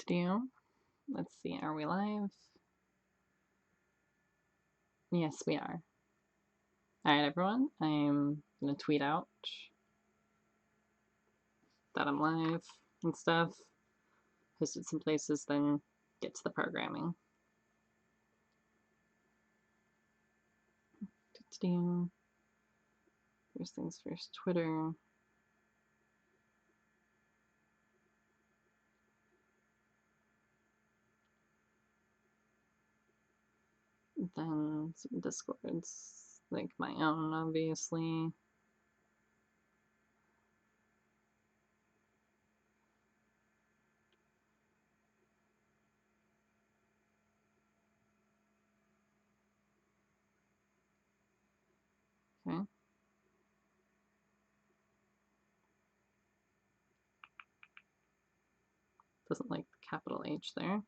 Do. Let's see, are we live? Yes, we are. Alright, everyone, I'm gonna tweet out that I'm live and stuff, posted some places, then get to the programming. Do. First things first, Twitter. Then some Discords, like my own, obviously. Okay. Doesn't like the capital H there.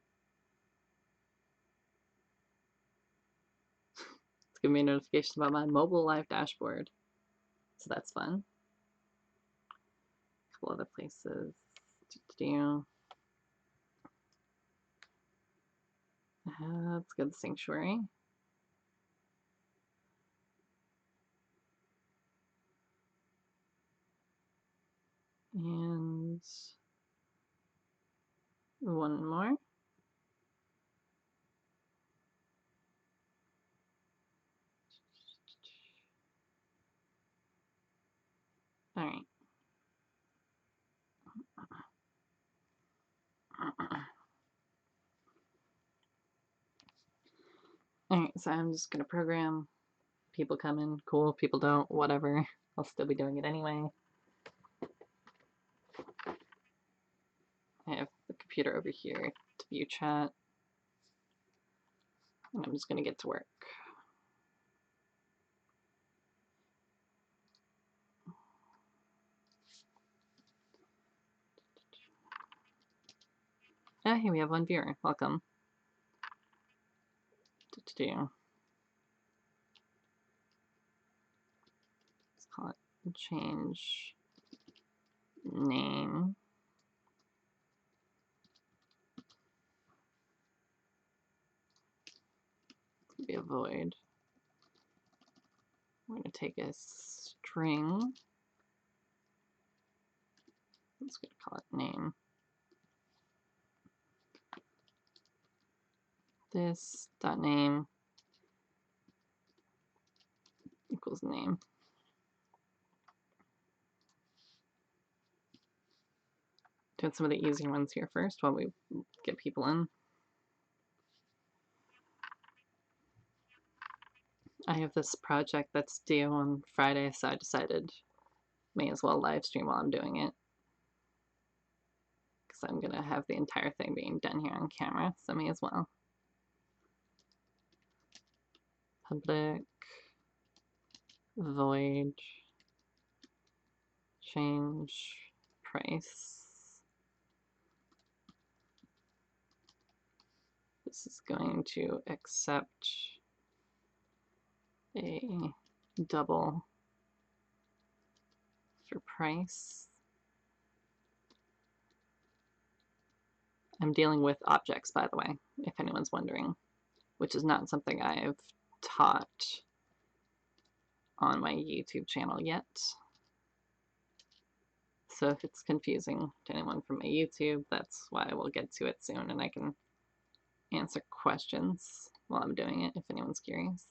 It's giving me a notification about my mobile live dashboard. So that's fun. A couple other places. Do. Let's go to the sanctuary. And one more. All right. All right, so I'm just gonna program. People come in, cool. People don't, whatever. I'll still be doing it anyway. I have the computer over here to view chat. And I'm just gonna get to work. Ah, here we have one viewer. Welcome. Let's call it change name. It's gonna be a void. We're gonna take a string. I'm just gonna call it name. This dot name equals name. Doing some of the easier ones here first while we get people in. I have this project that's due on Friday, so I decided may as well live stream while I'm doing it. Because I'm going to have the entire thing being done here on camera, so may as well. Public void change price. This is going to accept a double for price. I'm dealing with objects, by the way, if anyone's wondering, which is not something I've taught on my YouTube channel yet. So if it's confusing to anyone from my YouTube, that's why we'll get to it soon and I can answer questions while I'm doing it if anyone's curious.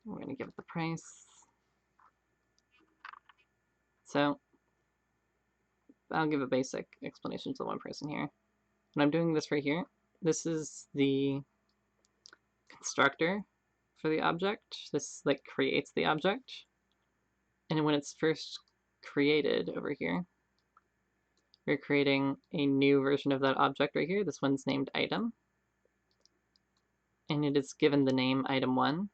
We're going to give it the price. So I'll give a basic explanation to one person here. When I'm doing this right here, this is the constructor for the object. This like creates the object. And when it's first created over here, we're creating a new version of that object right here. This one's named item. And it is given the name item1,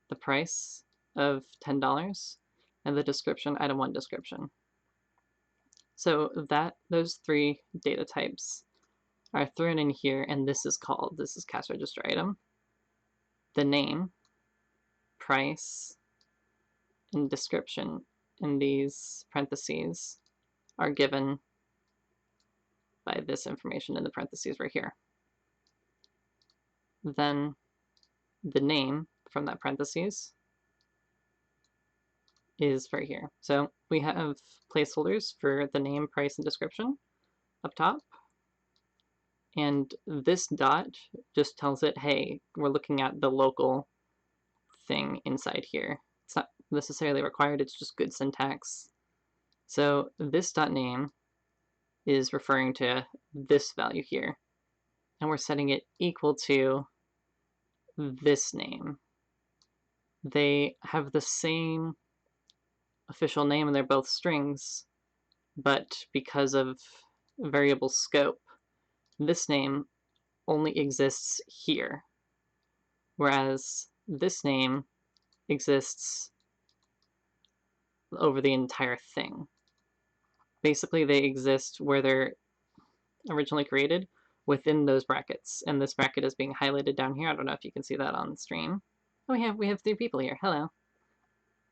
the price of $10, and the description item1 description. So those three data types are thrown in here, and this is cash register item. The name, price, and description in these parentheses are given by this information in the parentheses right here. Then the name from that parentheses is right here. So we have placeholders for the name, price, and description up top. And this dot just tells it, hey, we're looking at the local thing inside here. It's not necessarily required, it's just good syntax. So this dot name is referring to this value here. And we're setting it equal to this name. They have the same official name and they're both strings, but because of variable scope, this name only exists here, whereas this name exists over the entire thing. Basically, they exist where they're originally created within those brackets, and this bracket is being highlighted down here. I don't know if you can see that on the stream. Oh, we have 3 people here. Hello.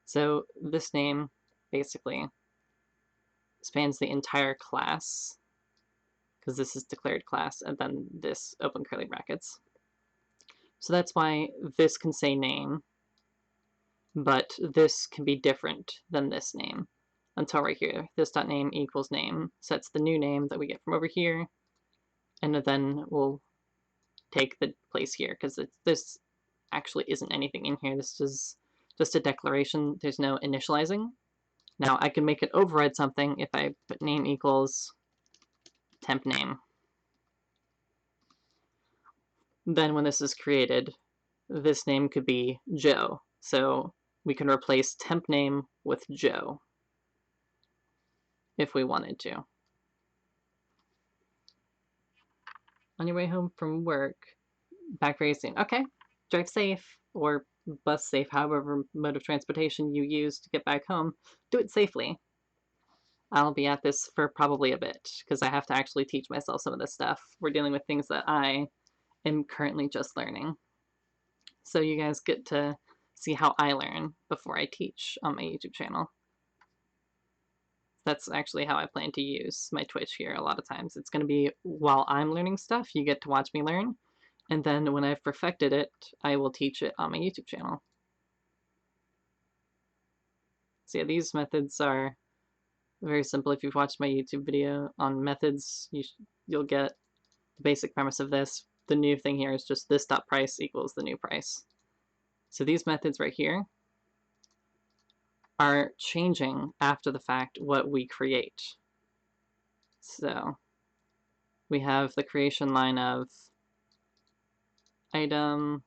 So this name basically spans the entire class, because this is declared class, and then this open curly brackets. So that's why this can say name, but this can be different than this name until right here. This dot name equals name sets the new name that we get from over here, and then we'll take the place here, because this actually isn't anything in here. This is just a declaration. There's no initializing. Now I can make it override something if I put name equals temp name. Then when this is created, this name could be Joe. So we can replace temp name with Joe if we wanted to. On your way home from work, back very soon. Okay, drive safe, or bus safe, however mode of transportation you use to get back home. Do it safely. I'll be at this for probably a bit, because I have to actually teach myself some of this stuff. We're dealing with things that I am currently just learning. So you guys get to see how I learn before I teach on my YouTube channel. That's actually how I plan to use my Twitch here a lot of times. It's going to be while I'm learning stuff, you get to watch me learn, and then when I've perfected it, I will teach it on my YouTube channel. So yeah, these methods are very simple. If you've watched my YouTube video on methods, you'll get the basic premise of this. The new thing here is just this dot price equals the new price. So these methods right here are changing after the fact what we create. So we have the creation line of item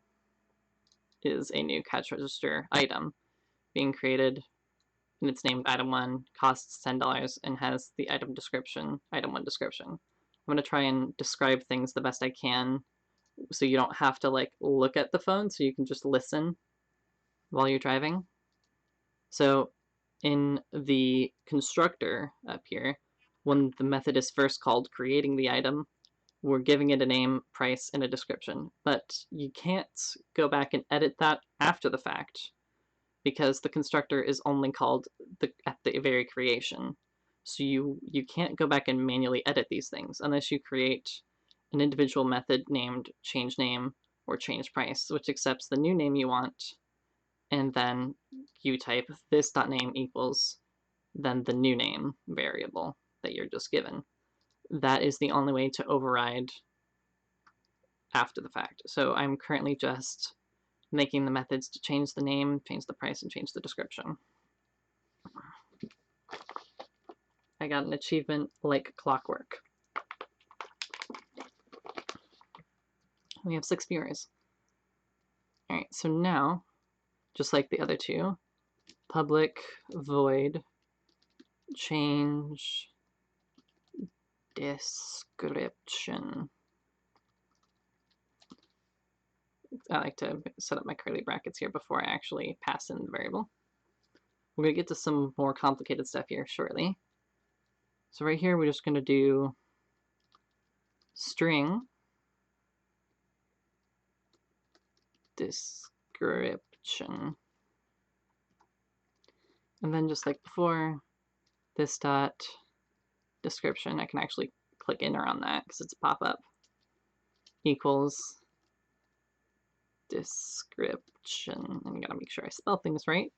is a new cash register item being created, and it's named item 1, costs $10, and has the item description, item 1 description. I'm going to try and describe things the best I can so you don't have to like look at the phone, so you can just listen while you're driving. So in the constructor up here, when the method is first called creating the item, we're giving it a name, price, and a description. But you can't go back and edit that after the fact, because the constructor is only called at the very creation. So you can't go back and manually edit these things unless you create an individual method named change name or change price, which accepts the new name you want, and then you type this dot name equals then the new name variable that you're just given. That is the only way to override after the fact. So I'm currently just making the methods to change the name, change the price, and change the description. I got an achievement like clockwork. We have 6 viewers. Alright, so now, just like the other two, public void change description. I like to set up my curly brackets here before I actually pass in the variable. We're going to get to some more complicated stuff here shortly. So right here, we're just going to do string description. And then just like before, this dot description, I can actually click enter on that because it's a pop-up, equals description. I'm gonna make sure I spell things right.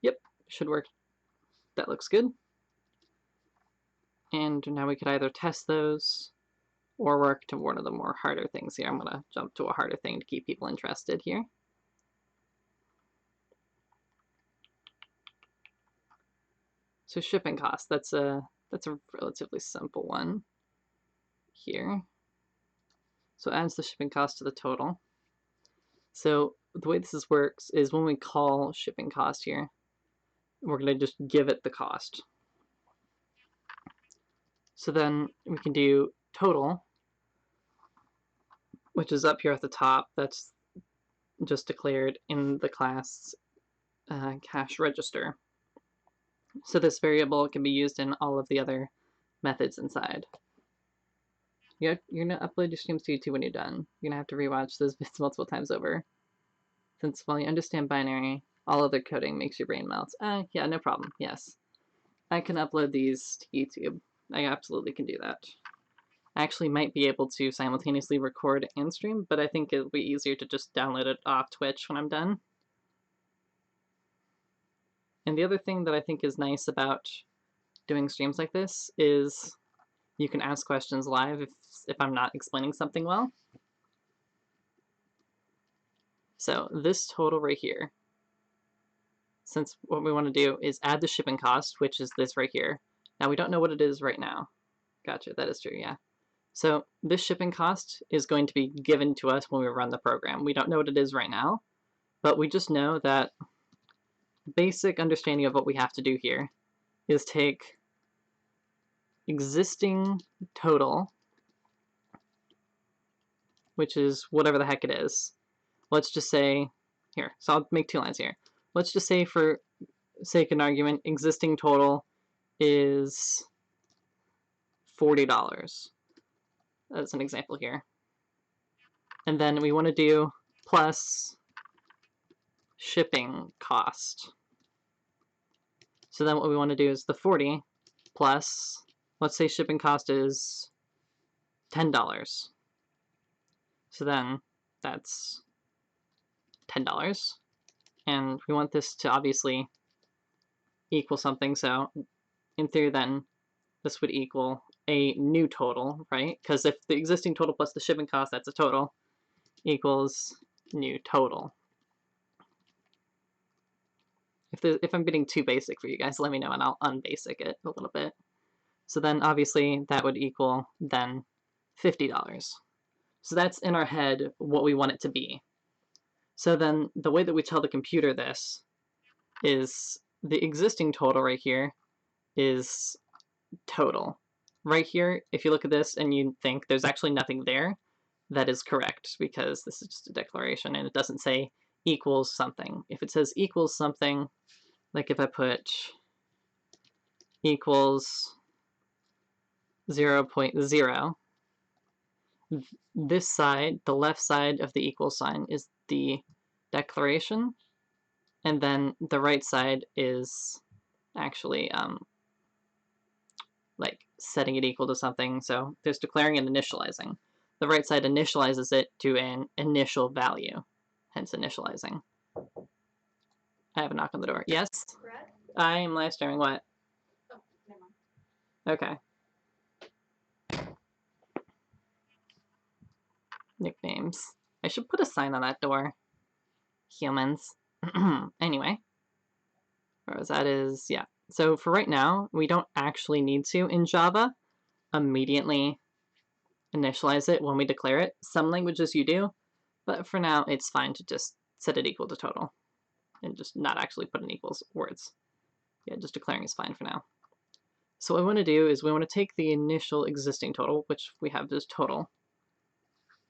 Yep, should work. That looks good. And now we could either test those or work to one of the more harder things here. I'm gonna jump to a harder thing to keep people interested here. So shipping cost, that's a relatively simple one here. So it adds the shipping cost to the total. So the way this works is when we call shipping cost here, we're going to just give it the cost. So then we can do total, which is up here at the top. That's just declared in the class cash register. So this variable can be used in all of the other methods inside. You're going to upload your streams to YouTube when you're done. You're going to have to rewatch those bits multiple times over. Since while you understand binary, all other coding makes your brain melt. Yeah, no problem. Yes. I can upload these to YouTube. I absolutely can do that. I actually might be able to simultaneously record and stream, but I think it'll be easier to just download it off Twitch when I'm done. And the other thing that I think is nice about doing streams like this is you can ask questions live if I'm not explaining something well. So this total right here, since what we want to do is add the shipping cost, which is this right here. Now we don't know what it is right now. Gotcha, that is true, yeah. So this shipping cost is going to be given to us when we run the program. We don't know what it is right now, but we just know that basic understanding of what we have to do here is take existing total, which is whatever the heck it is. Let's just say, here, so I'll make 2 lines here. Let's just say for sake of an argument, existing total is $40. That's an example here. And then we want to do plus shipping cost. So then what we want to do is the 40 plus, let's say shipping cost is $10. So then that's $10. And we want this to obviously equal something. So in theory then this would equal a new total, right? Because if the existing total plus the shipping cost, that's a total, equals new total. If I'm getting too basic for you guys, let me know and I'll unbasic it a little bit. So then obviously that would equal then $50. So that's in our head what we want it to be. So then the way that we tell the computer this is the existing total right here is total. Right here, if you look at this and you think there's actually nothing there, that is correct because this is just a declaration and it doesn't say equals something. If it says equals something, like if I put equals 0.0, this side, the left side of the equal sign, is the declaration, and then the right side is actually like setting it equal to something. So there's declaring and initializing. The right side initializes it to an initial value, hence initializing. I have a knock on the door. Yes? Brad? I am live streaming. What? Oh, never mind. Okay. Nicknames. I should put a sign on that door. Humans. Anyway. Where was that is, yeah. So for right now, we don't actually need to, in Java, immediately initialize it when we declare it. Some languages you do, but for now, it's fine to just set it equal to total and just not actually put in equals words. Yeah, just declaring is fine for now. So what we want to do is we want to take the initial existing total, which we have as total,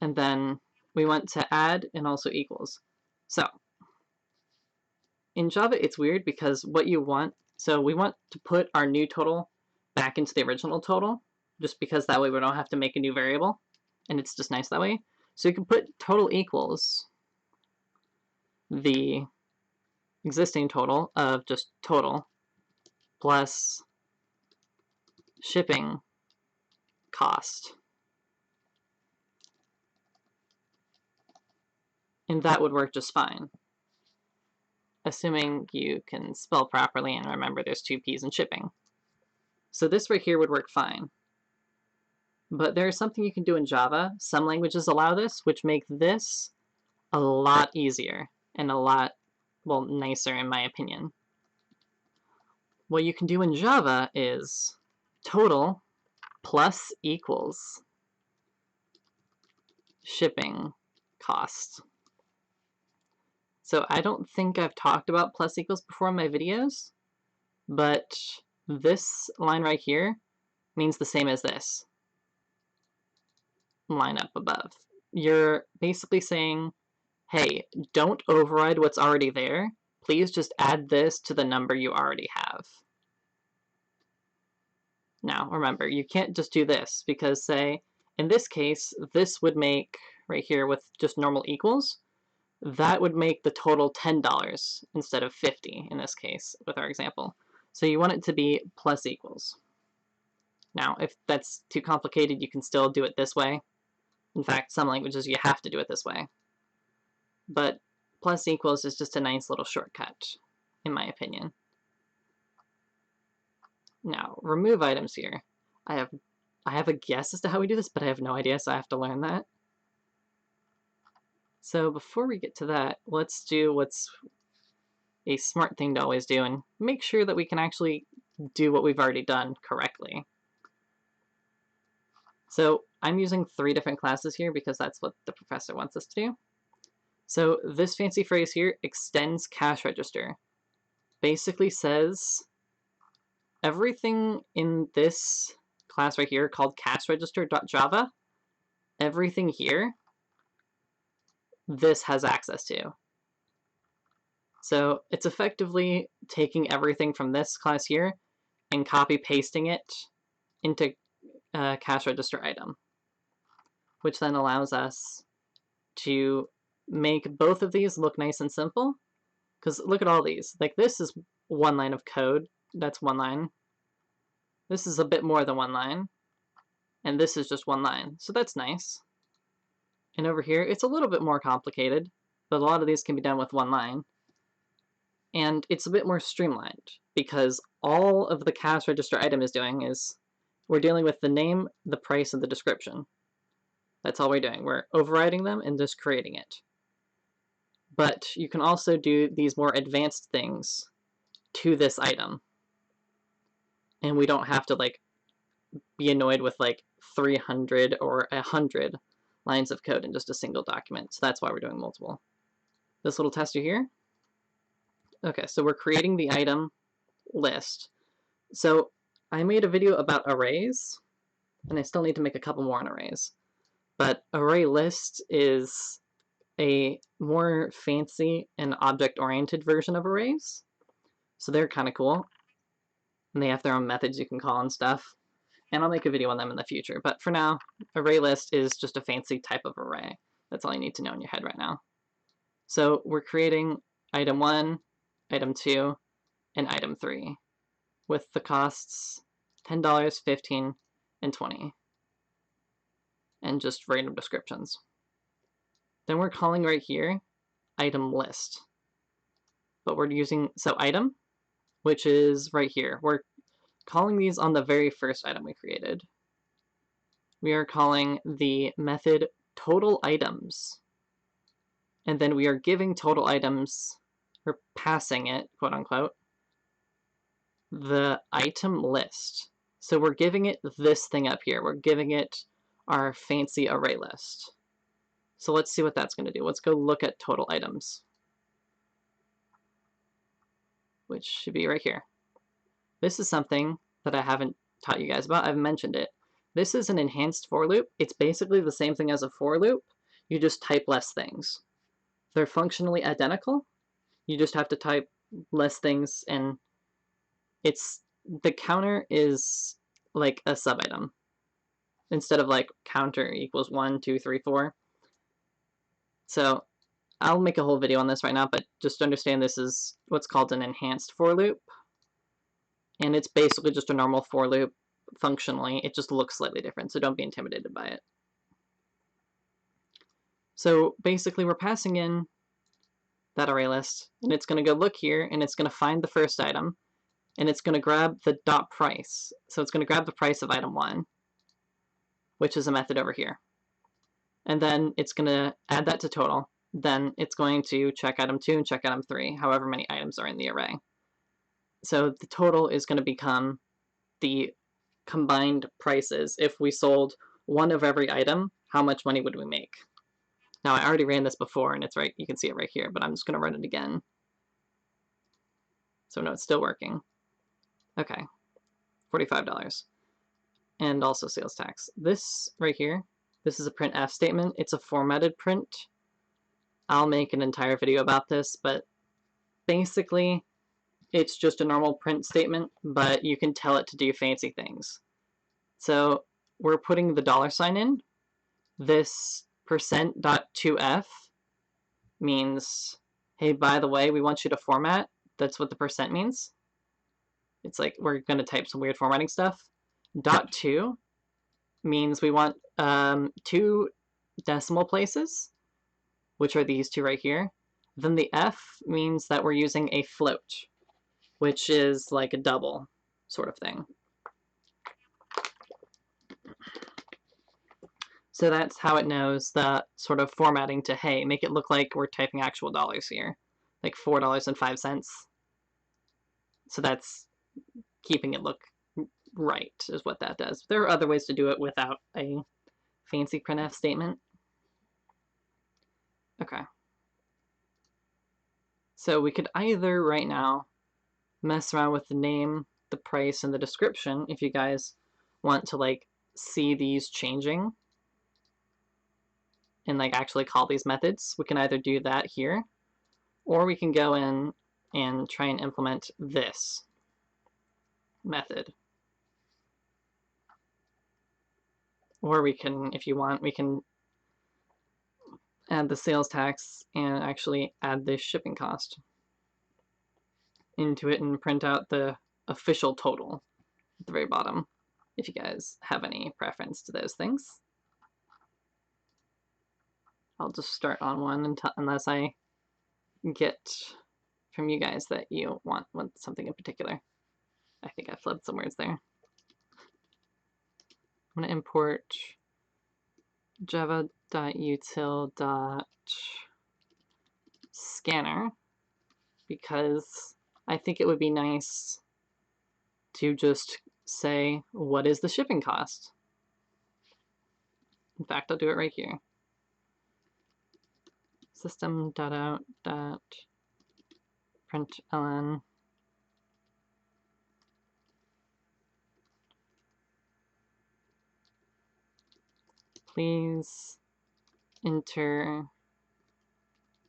and then we want to add and also equals. So in Java, it's weird because what you want, so we want to put our new total back into the original total, just because that way we don't have to make a new variable, and it's just nice that way. So you can put total equals the existing total of just total plus shipping cost. And that would work just fine, assuming you can spell properly and remember there's 2 P's in shipping. So this right here would work fine. But there's something you can do in Java. Some languages allow this, which make this a lot easier and a lot, well, nicer in my opinion. What you can do in Java is total plus equals shipping cost. So I don't think I've talked about plus equals before in my videos, but this line right here means the same as this line up above. You're basically saying, hey, don't override what's already there. Please just add this to the number you already have. Now, remember, you can't just do this because, say, in this case, this would make, right here with just normal equals, that would make the total $10 instead of 50 in this case with our example. So you want it to be plus equals. Now, if that's too complicated, you can still do it this way. In fact, some languages you have to do it this way. But plus equals is just a nice little shortcut, in my opinion. Now, remove items here. I have a guess as to how we do this, but I have no idea, so I have to learn that. So before we get to that, let's do what's a smart thing to always do and make sure that we can actually do what we've already done correctly. So I'm using 3 different classes here because that's what the professor wants us to do. So this fancy phrase here, extends cash register, basically says everything in this class right here called cashregister.java, everything here, this has access to. So it's effectively taking everything from this class here and copy pasting it into a cash register item, which then allows us to make both of these look nice and simple. Because look at all these. Like this is 1 line of code. That's 1 line. This is a bit more than 1 line. And this is just 1 line. So that's nice. And over here, it's a little bit more complicated, but a lot of these can be done with 1 line. And it's a bit more streamlined because all of the cash register item is doing is we're dealing with the name, the price, and the description. That's all we're doing. We're overriding them and just creating it. But you can also do these more advanced things to this item. And we don't have to like be annoyed with like 300 or 100 lines of code in just a single document. So that's why we're doing multiple. This little tester here. Okay, so we're creating the item list. So I made a video about arrays, and I still need to make a couple more on arrays. But array list is a more fancy and object-oriented version of arrays. So they're kind of cool. And they have their own methods you can call and stuff. And I'll make a video on them in the future. But for now, array list is just a fancy type of array. That's all you need to know in your head right now. So we're creating item 1, item 2, and item 3 with the costs $10, $15, and $20. And just random descriptions. Then we're calling right here item list. But we're using, so item, which is right here. We're calling these on the very first item we created. We are calling the method total items. And then we are giving total items, or passing it, quote unquote, the item list. So we're giving it this thing up here. We're giving it our fancy array list. So let's see what that's going to do. Let's go look at total items, which should be right here. This is something that I haven't taught you guys about. I've mentioned it. This is an enhanced for loop. It's basically the same thing as a for loop. You just type less things. They're functionally identical. You just have to type less things, and it's the counter is like a sub-item. Instead of like counter equals 1, 2, 3, 4. So I'll make a whole video on this right now, but just understand this is what's called an enhanced for loop. And it's basically just a normal for loop, functionally. It just looks slightly different, so don't be intimidated by it. So basically we're passing in that array list, and it's going to go look here, and it's going to find the first item, and it's going to grab the dot price. So it's going to grab the price of item 1, which is a method over here. And then it's going to add that to total. Then it's going to check item 2 and check item 3, however many items are in the array. So the total is going to become the combined prices. If we sold one of every item, how much money would we make? Now, I already ran this before, and it's right, you can see it right here, but I'm just going to run it again. So no, it's still working. Okay, $45. And also sales tax. This right here, this is a printf statement. It's a formatted print. I'll make an entire video about this, but basically, it's just a normal print statement, but you can tell it to do fancy things. So we're putting the $sign in. This %.2f means, hey, by the way, we want you to format. That's what the percent means. It's like we're going to type some weird formatting stuff. .2 means we want 2 decimal places, which are these 2 right here. Then the f means that we're using a float, which is like a double sort of thing. So that's how it knows the sort of formatting to, hey, make it look like we're typing actual dollars here, like $4.05. So that's keeping it look right is what that does. There are other ways to do it without a fancy printf statement. Okay. So we could either right now mess around with the name, the price, and the description if you guys want to like see these changing and like actually call these methods. We can either do that here, or we can go in and try and implement this method. Or we can, if you want, we can add the sales tax and actually add the shipping cost into it and print out the official total at the very bottom, if you guys have any preference to those things. I'll just start on one unless I get from you guys that you want something in particular. I think I flipped some words there. I'm going to import java.util.scanner because I think it would be nice to just say, what is the shipping cost? In fact, I'll do it right here. System.out.println please enter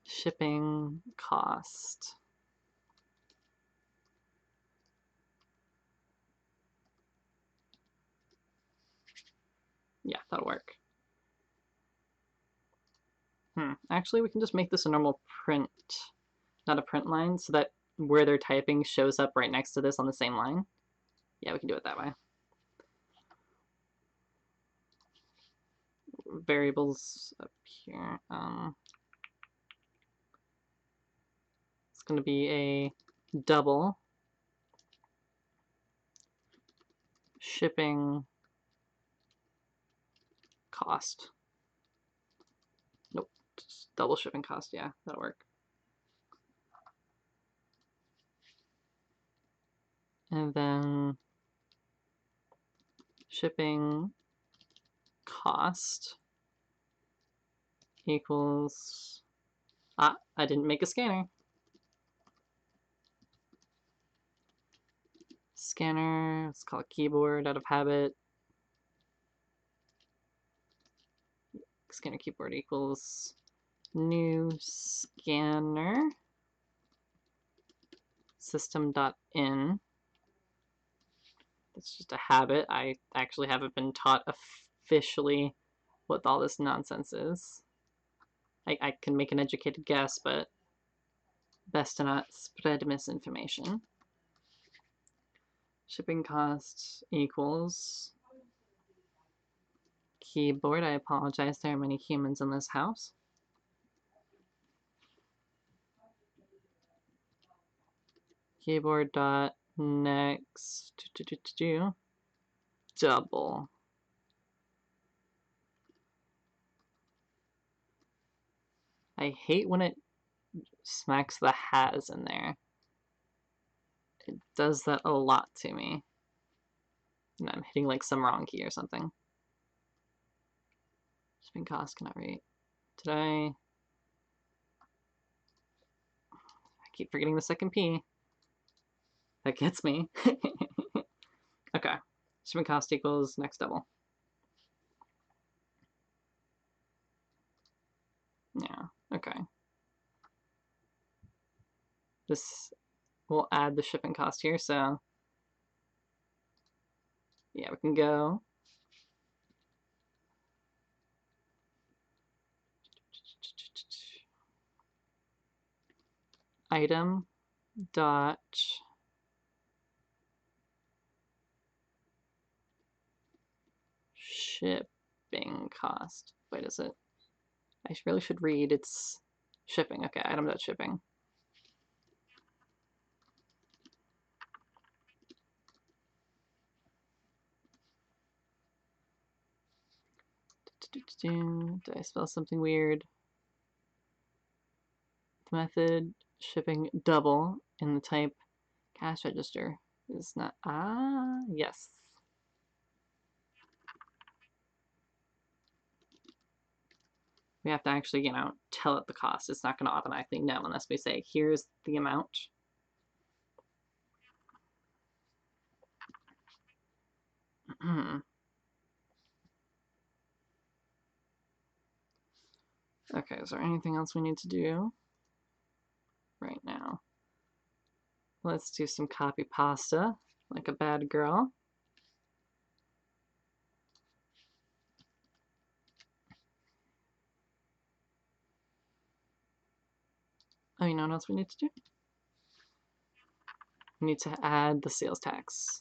shipping cost. Yeah, that'll work. Actually, we can just make this a normal print, not a print line, so that where they're typing shows up right next to this on the same line. Yeah, we can do it that way. Variables up here. It's going to be a double shipping cost. Nope, just double shipping cost. Yeah, that'll work. And then shipping cost equals, I didn't make a scanner. Scanner, let's call it keyboard out of habit. Scanner keyboard equals new scanner system.in. That's just a habit. I actually haven't been taught officially what all this nonsense is. I can make an educated guess, but best to not spread misinformation. shipping cost equals keyboard. I apologize, there are many humans in this house. Keyboard dot next double. I hate when it smacks the has in there. It does that a lot to me. And I'm hitting like some wrong key or something. Shipping cost cannot read. Did I keep forgetting the second P. That gets me. Okay. Shipping cost equals next double. Yeah, okay. This will add the shipping cost here, so yeah, we can go item dot shipping cost. Wait, is it? I really should read. It's shipping. Okay, item dot shipping. Did I spell something weird? The method shipping double in the type cash register is not. Ah, yes. We have to actually, you know, tell it the cost. It's not going to automatically know unless we say, here's the amount. Okay, is there anything else we need to do right now? Let's do some copy pasta, like a bad girl. Oh, you know what else we need to do? We need to add the sales tax,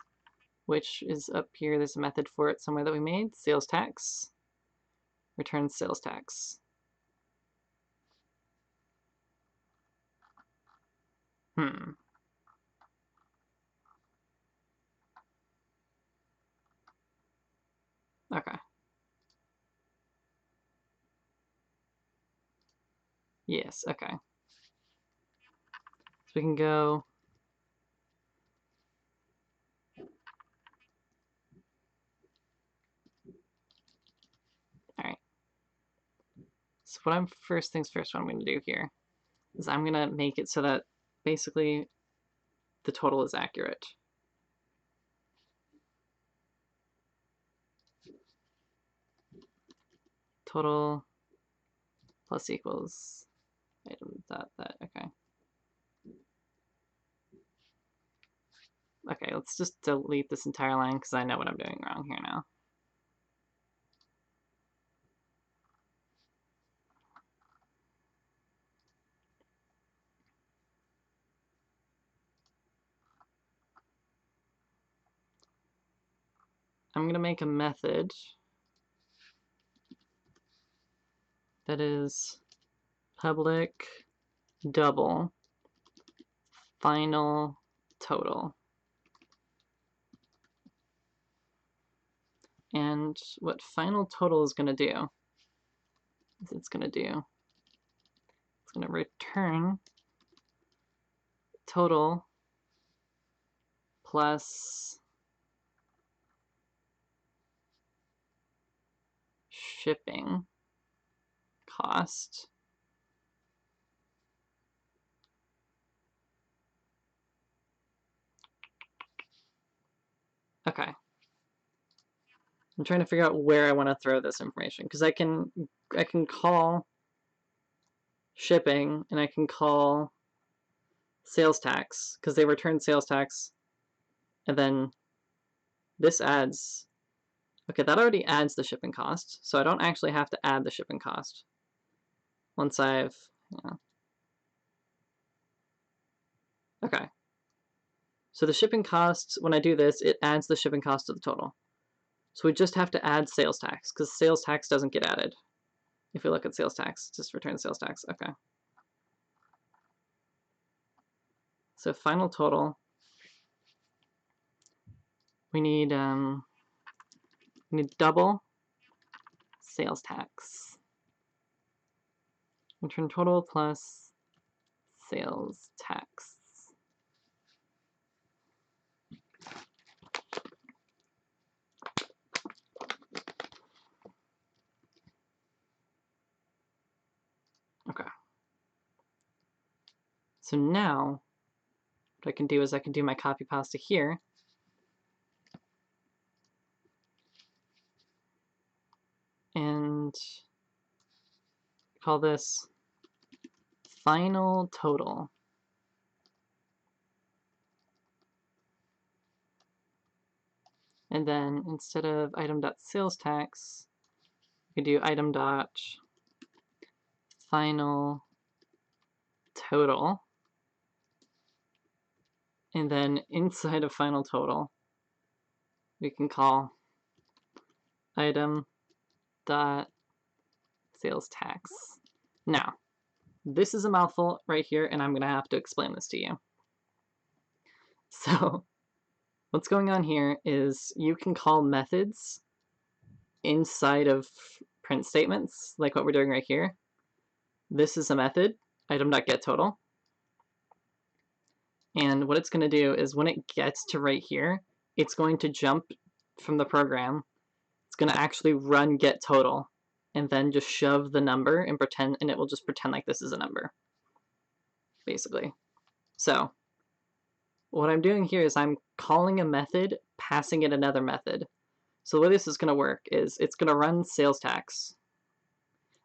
which is up here. There's a method for it somewhere that we made. Sales tax, return sales tax. Okay. Yes, okay. So we can go all right. So what I'm first things first, what I'm going to do here is I'm going to make it so that basically the total is accurate. Total plus equals item dot that. Okay. Okay, let's just delete this entire line because I know what I'm doing wrong here now. I'm going to make a method that is public double final total. And what final total is going to do is it's going to return total plus shipping cost. Okay. I'm trying to figure out where I want to throw this information because I can call shipping and I can call sales tax because they return sales tax, and then this adds. Okay, that already adds the shipping cost, so I don't actually have to add the shipping cost once I've, yeah. Okay. So the shipping cost, when I do this, it adds the shipping cost to the total. So we just have to add sales tax, because sales tax doesn't get added. If we look at sales tax, just return sales tax. Okay. So final total, we need double sales tax. Return total plus sales tax. Okay. So now, what I can do is I can do my copy pasta here. And call this final total. And then instead of item.salestax, we could do item.final total. And then inside of final total, we can call item.salestax. Now, this is a mouthful right here, and I'm going to have to explain this to you. So, what's going on here is you can call methods inside of print statements, like what we're doing right here. This is a method, item.getTotal. And what it's going to do is when it gets to right here, it's going to jump from the program. It's going to actually run getTotal and then just shove the number and pretend, and it will just pretend like this is a number, basically. So what I'm doing here is I'm calling a method, passing it another method. So the way this is going to work is it's going to run sales tax.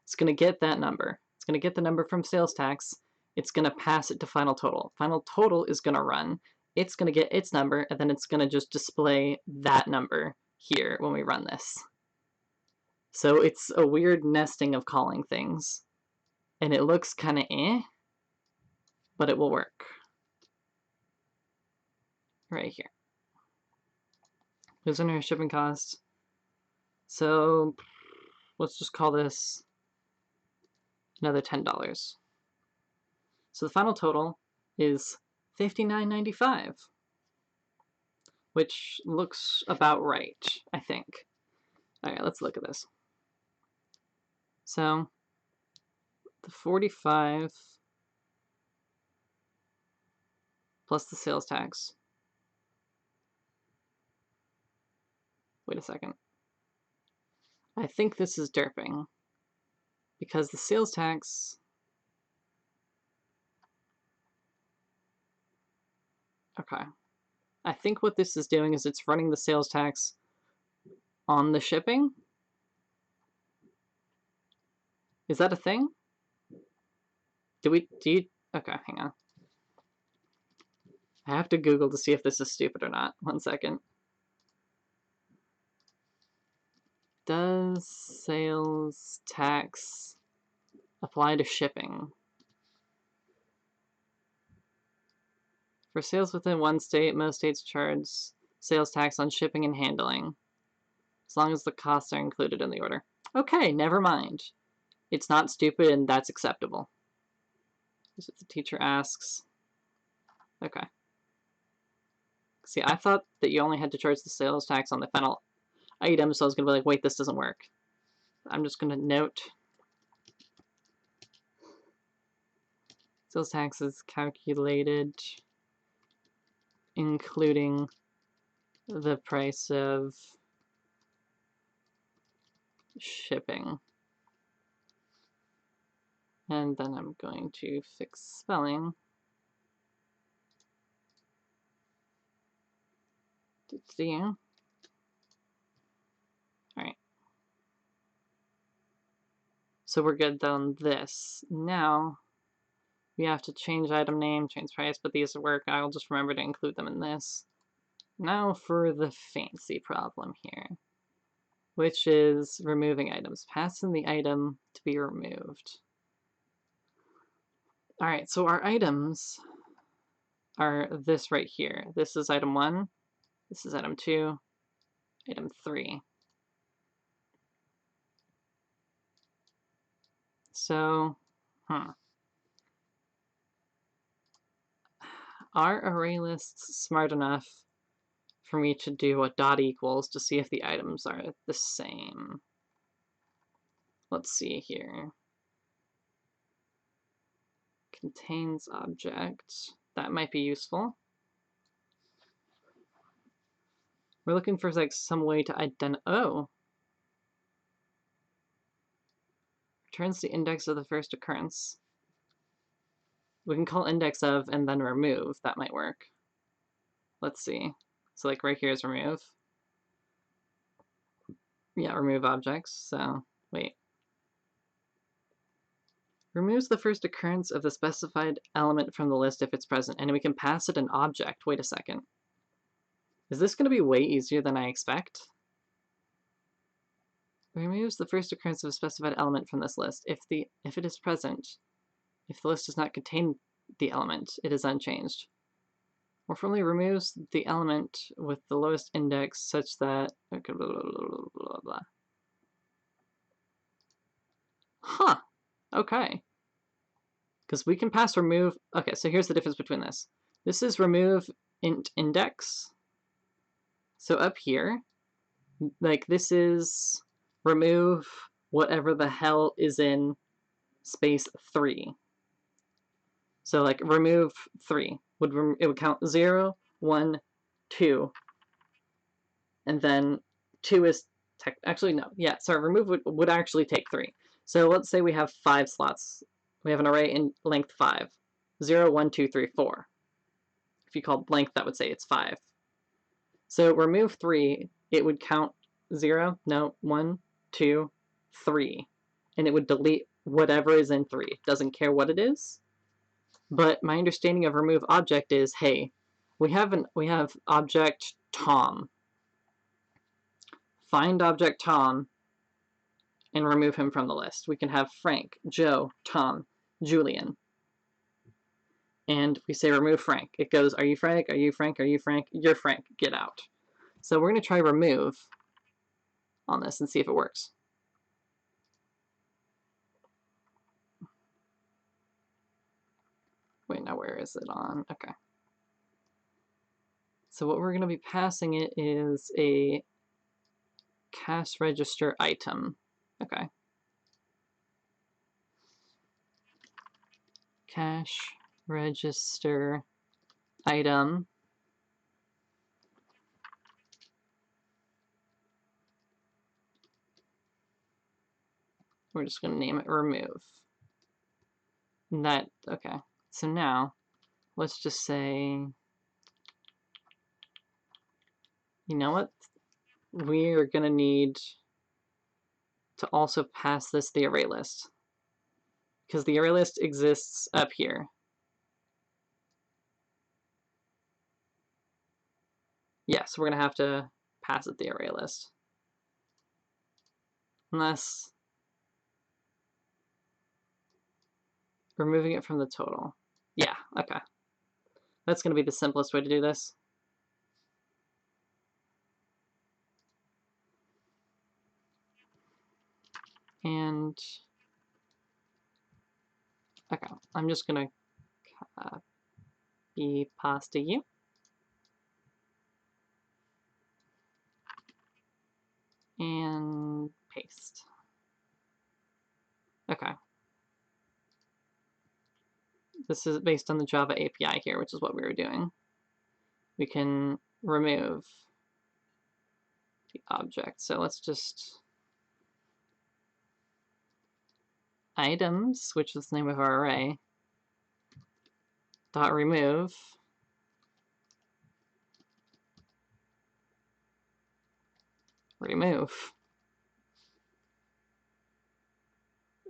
It's going to get that number. It's going to get the number from sales tax. It's going to pass it to final total. Final total is going to run. It's going to get its number, and then it's going to just display that number here when we run this. So it's a weird nesting of calling things. And it looks kind of but it will work. Right here. Here's our shipping cost. So let's just call this another $10. So the final total is $59.95, which looks about right, I think. All right, let's look at this. So the 45 plus the sales tax. Wait a second. I think this is derping because the sales tax. Okay. I think what this is doing is it's running the sales tax on the shipping. Is that a thing? Do you, okay, hang on. I have to Google to see if this is stupid or not. 1 second. Does sales tax apply to shipping? For sales within one state, most states charge sales tax on shipping and handling, as long as the costs are included in the order. Okay, never mind. It's not stupid and that's acceptable. This is what the teacher asks. Okay. See, I thought that you only had to charge the sales tax on the final item, so I was going to be like, wait, this doesn't work. I'm just going to note sales tax is calculated including the price of shipping. And then I'm going to fix spelling. Alright. So we're good on this. Now, we have to change item name, change price, but these work. I'll just remember to include them in this. Now for the fancy problem here, which is removing items. Pass in the item to be removed. Alright, so our items are this right here. This is item 1, this is item 2, item 3. So, are array lists smart enough for me to do a dot equals to see if the items are the same? Let's see here. Contains object. That might be useful. We're looking for like some way to identify. Oh. Returns the index of the first occurrence. We can call index of and then remove. That might work. Let's see. So like right here is remove. Yeah, remove objects. So wait. Removes the first occurrence of the specified element from the list if it's present, and we can pass it an object. Wait a second. Is this going to be way easier than I expect? Removes the first occurrence of a specified element from this list if it is present. If the list does not contain the element, it is unchanged. More formally, removes the element with the lowest index such that blah, blah, blah, blah, blah. Huh. Okay. Because we can pass remove. Okay, so here's the difference between this. This is remove int index. So up here, like this is remove whatever the hell is in space 3. So like remove 3 it would count 0, 1, 2, and then 2 is actually no, yeah, sorry, remove would actually take 3. So let's say we have 5 slots. We have an array in length 5. 0, 1, 2, 3, 4. If you called length, that would say it's 5. So remove 3, it would count 0, no, 1, 2, 3. And it would delete whatever is in 3. It doesn't care what it is. But my understanding of remove object is, hey, we have object Tom. Find object Tom and remove him from the list. We can have Frank, Joe, Tom, Julian. And we say remove Frank. It goes, are you Frank? Are you Frank? Are you Frank? You're Frank. Get out. So we're going to try remove on this and see if it works. Wait, now where is it on? Okay. So what we're going to be passing it is a cash register item. Okay. Cash register item. We're just going to name it remove. And that, okay. So now, let's just say, you know what? We're going to need to also pass this the array list. Because the array list exists up here. Yeah, so we're going to have to pass it the array list. Unless removing it from the total. Yeah, okay. That's going to be the simplest way to do this. And, okay, I'm just going to copy pasta you. And paste. Okay. This is based on the Java API here, which is what we were doing. We can remove the object. So let's just items, which is the name of our array, dot remove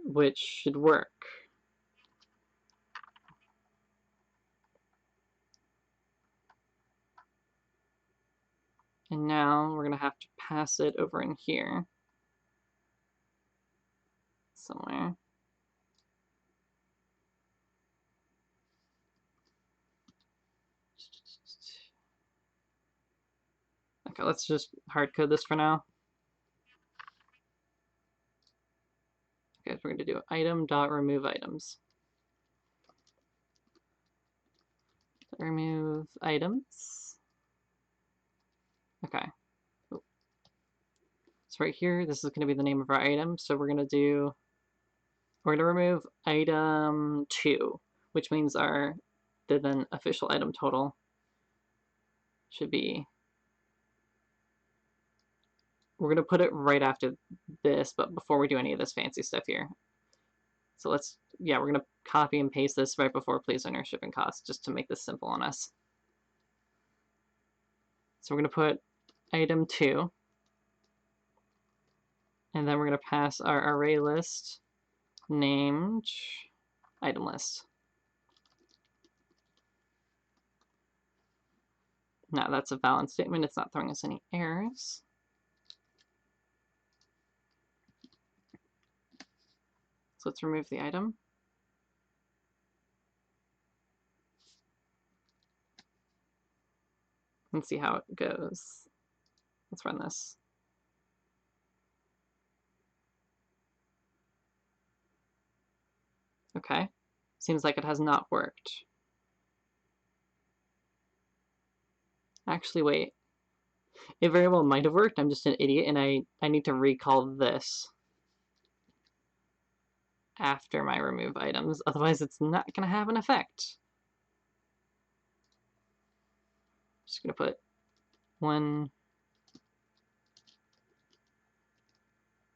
which should work. And now we're going to have to pass it over in here somewhere. Okay, let's just hard code this for now. Okay, so we're going to do item.remove items. Remove items. Okay. So right here, this is going to be the name of our item. So we're going to remove item 2, which means our then official item total should be, we're going to put it right after this, but before we do any of this fancy stuff here. So we're going to copy and paste this right before place owner shipping costs, just to make this simple on us. So we're going to put item 2, and then we're going to pass our array list named item list. Now that's a valid statement. It's not throwing us any errors. So let's remove the item. And see how it goes. Let's run this. Okay. Seems like it has not worked. Actually, wait. It very well might have worked. I'm just an idiot, and I need to recall this after my remove items. Otherwise, it's not going to have an effect. Just going to put one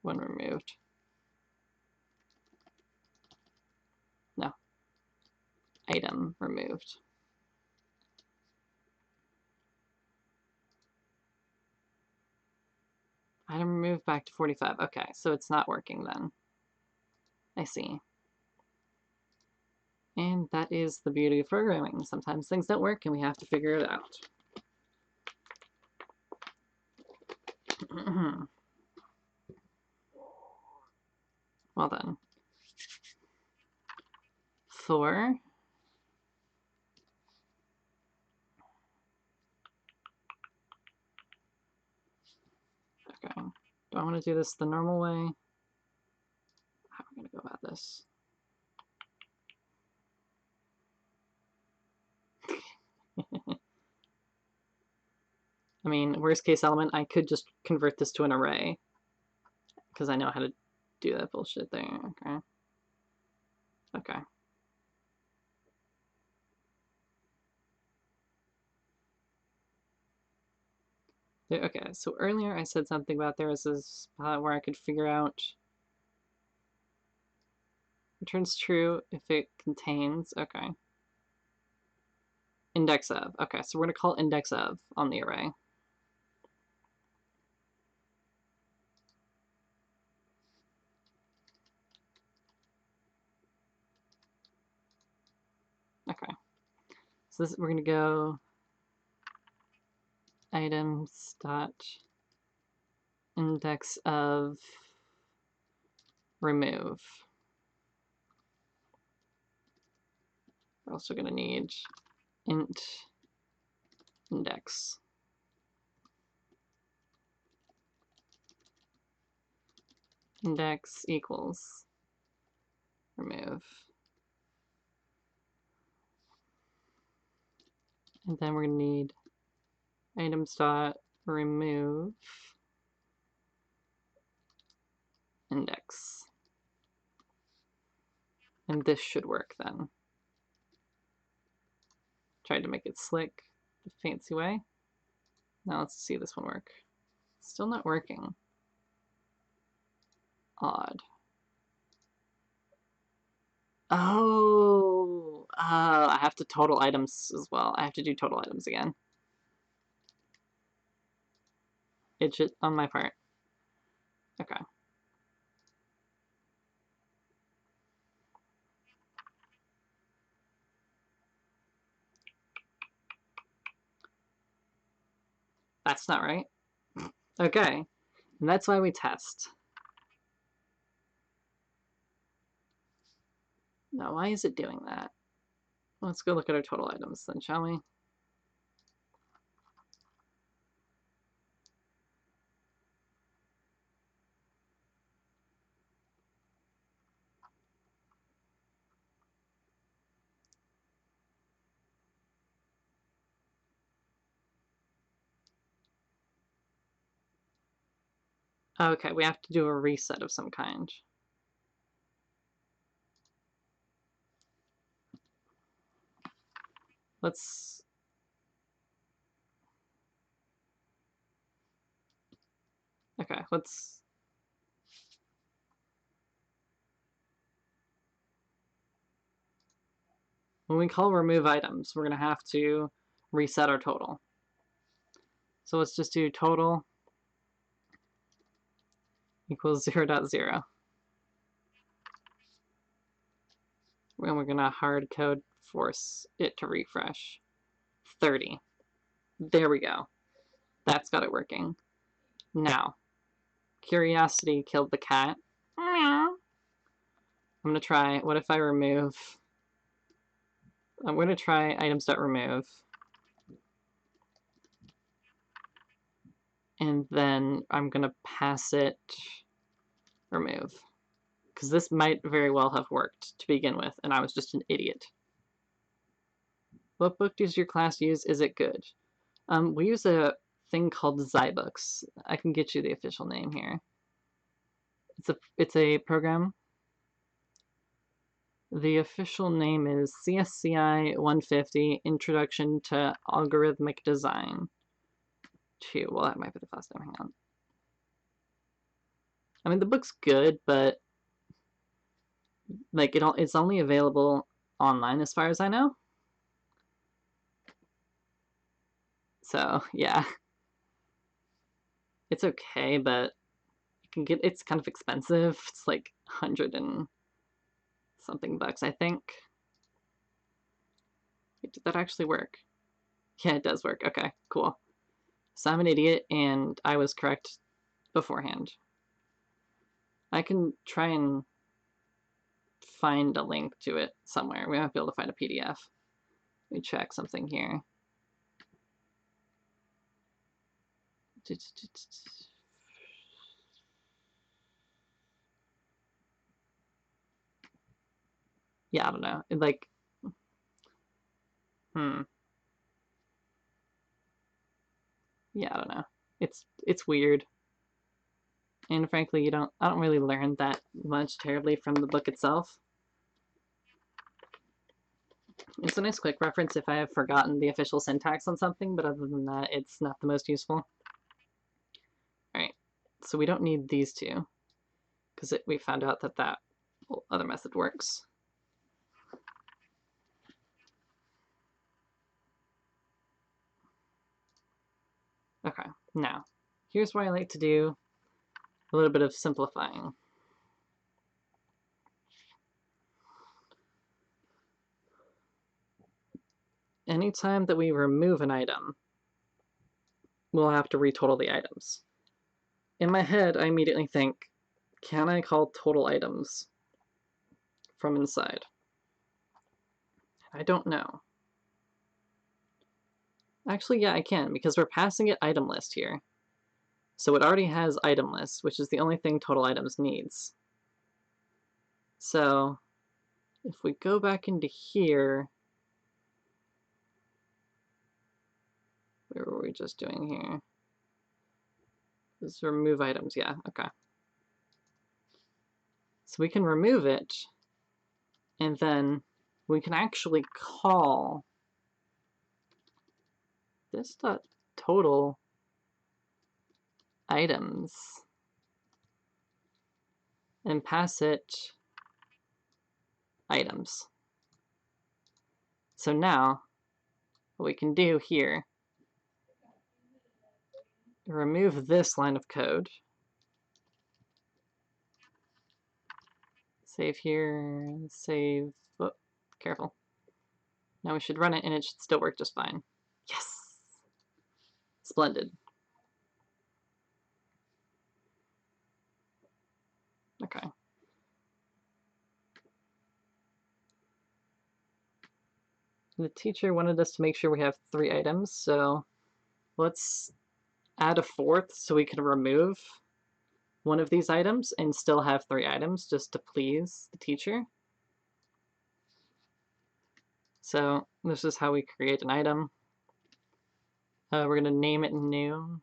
removed. No. Item removed. Item removed back to 45. Okay, so it's not working then. I see. And that is the beauty of programming. Sometimes things don't work and we have to figure it out. Well then. For okay. Do I want to do this the normal way? How are we going to go about this? I mean, worst case element, I could just convert this to an array because I know how to do that bullshit there. Okay. Okay. Okay, so earlier I said something about there was this spot where I could figure out returns true if it contains, okay. Index of, okay, so we're going to call index of on the array. Okay, so this, we're going to go items dot index of remove. We're also going to need int index. Index equals remove. And then we're going to need items dot remove index. And this should work then. Tried to make it slick the fancy way. Now let's see this one work. Still not working. Odd. Oh, I have to total items as well. I have to do total items again. It should, on my part. Okay. That's not right. Okay. And that's why we test. Now, why is it doing that? Let's go look at our total items then, shall we? Okay, we have to do a reset of some kind. Let's... Okay, let's... When we call remove items, we're going to have to reset our total. So let's just do total equals 0.0. And we're going to hard code force it to refresh. 30. There we go. That's got it working. Now, curiosity killed the cat. I'm going to try, what if I remove... I'm going to try items.remove. And then I'm going to pass it remove. Because this might very well have worked to begin with, and I was just an idiot. What book does your class use? Is it good? We use a thing called Zybox. I can get you the official name here. It's a program. The official name is CSCI 150 Introduction to Algorithmic Design 2. Well, that might be the first name. Hang on. I mean, the book's good, but like it's only available online as far as I know. So yeah, it's okay, but you can get it's kind of expensive. It's like 100 and something bucks, I think. Wait, did that actually work? Yeah, it does work. Okay, cool. So I'm an idiot, and I was correct beforehand. I can try and find a link to it somewhere. We might be able to find a PDF. Let me check something here. Yeah, I don't know. Like, yeah, I don't know. It's weird. And frankly, I don't really learn that much terribly from the book itself. It's a nice quick reference if I have forgotten the official syntax on something, but other than that, it's not the most useful. Alright, so we don't need these two, because we found out that that other method works. Okay, now, here's where I like to do a little bit of simplifying. Anytime that we remove an item, we'll have to retotal the items. In my head, I immediately think, can I call total items from inside? I don't know. Actually, yeah, I can, because we're passing it item list here. So it already has item list, which is the only thing total items needs. So if we go back into here, where were we just doing here? Let's remove items, yeah, okay. So we can remove it, and then we can actually call this total items and pass it items. So now what we can do here, remove this line of code, save here, save, oh, careful. Now we should run it and it should still work just fine. Yes! Splendid. Okay. The teacher wanted us to make sure we have 3 items, so let's add a 4th so we can remove one of these items and still have 3 items just to please the teacher. So this is how we create an item. We're going to name it new.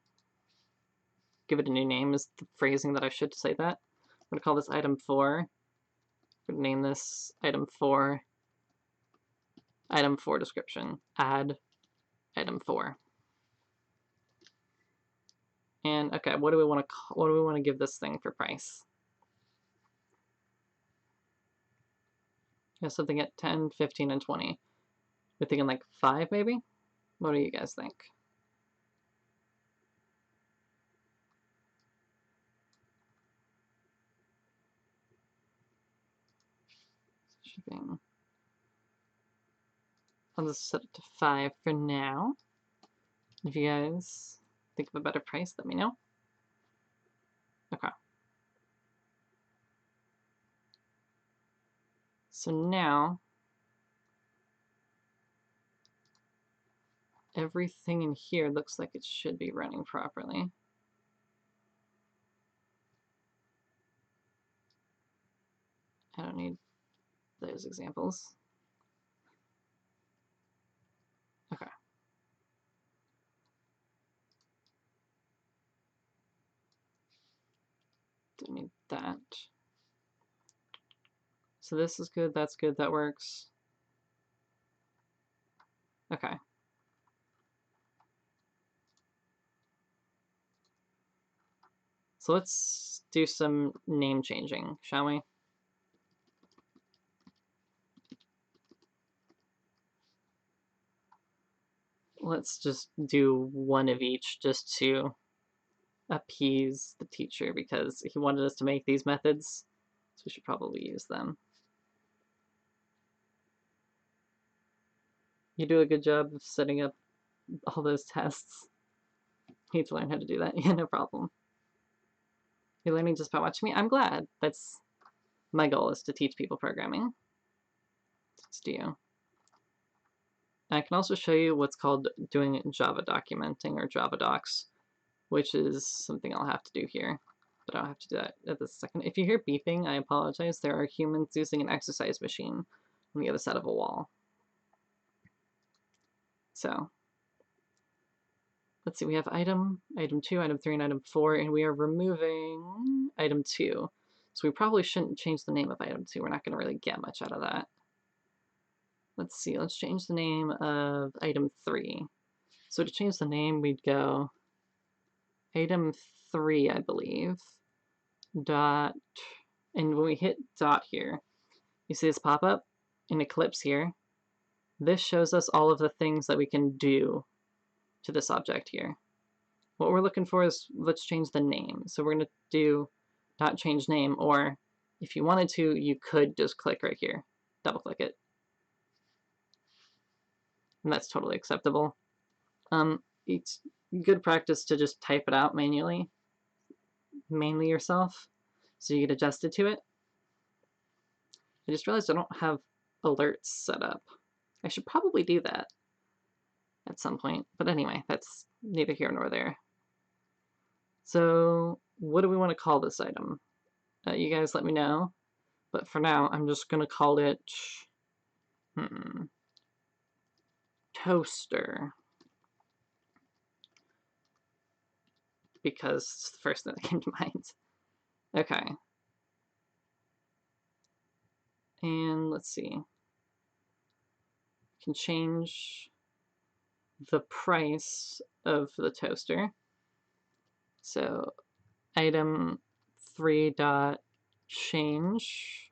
give it a new name is the phrasing that I should say that. I'm going to call this item 4. I'm going to name this item 4 description. Add item 4. And okay, what do we want to give this thing for price? Yeah, something at 10, 15, and 20. We're thinking like 5 maybe? What do you guys think? Shipping. I'll just set it to 5 for now. If you guys think of a better price, let me know. Okay. So now, everything in here looks like it should be running properly. I don't need those examples. Okay. Don't need that. So this is good, that's good, that works. Okay. So let's do some name changing, shall we? Let's just do one of each just to appease the teacher because he wanted us to make these methods, so we should probably use them. You do a good job of setting up all those tests. Need to learn how to do that. Yeah, no problem. You're learning just by watching me? I'm glad. That's my goal, is to teach people programming. Let's do. I can also show you what's called doing Java documenting or Javadocs, which is something I'll have to do here. But I'll have to do that at this second. If you hear beeping, I apologize. There are humans using an exercise machine on the other side of a wall. So let's see, we have item 2, item 3, and item 4, and we are removing item 2. So we probably shouldn't change the name of item 2. We're not going to really get much out of that. Let's see, let's change the name of item 3. So to change the name, we'd go item 3, I believe, dot, and when we hit dot here, you see this pop up in Eclipse here. This shows us all of the things that we can do to this object here. What we're looking for is, let's change the name. So we're going to do dot change name, or if you wanted to, you could just click right here, double click it. And that's totally acceptable. It's good practice to just type it out manually yourself, so you get adjusted to it. I just realized I don't have alerts set up. I should probably do that at some point, but anyway, that's neither here nor there. So what do we want to call this item? You guys let me know, but for now I'm just going to call it toaster, because it's the first thing that came to mind. Okay. And let's see. You can change the price of the toaster. So item 3 dot change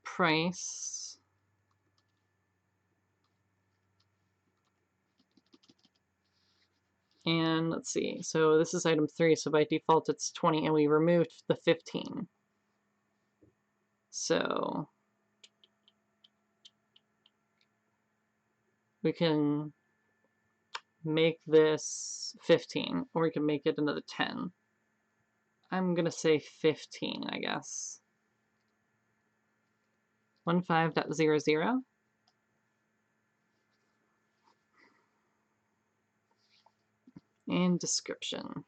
price and let's see, so this is item 3, so by default it's 20 and we removed the 15. So we can make this 15, or we can make it another 10. I'm gonna say 15, I guess. 15.00. And description.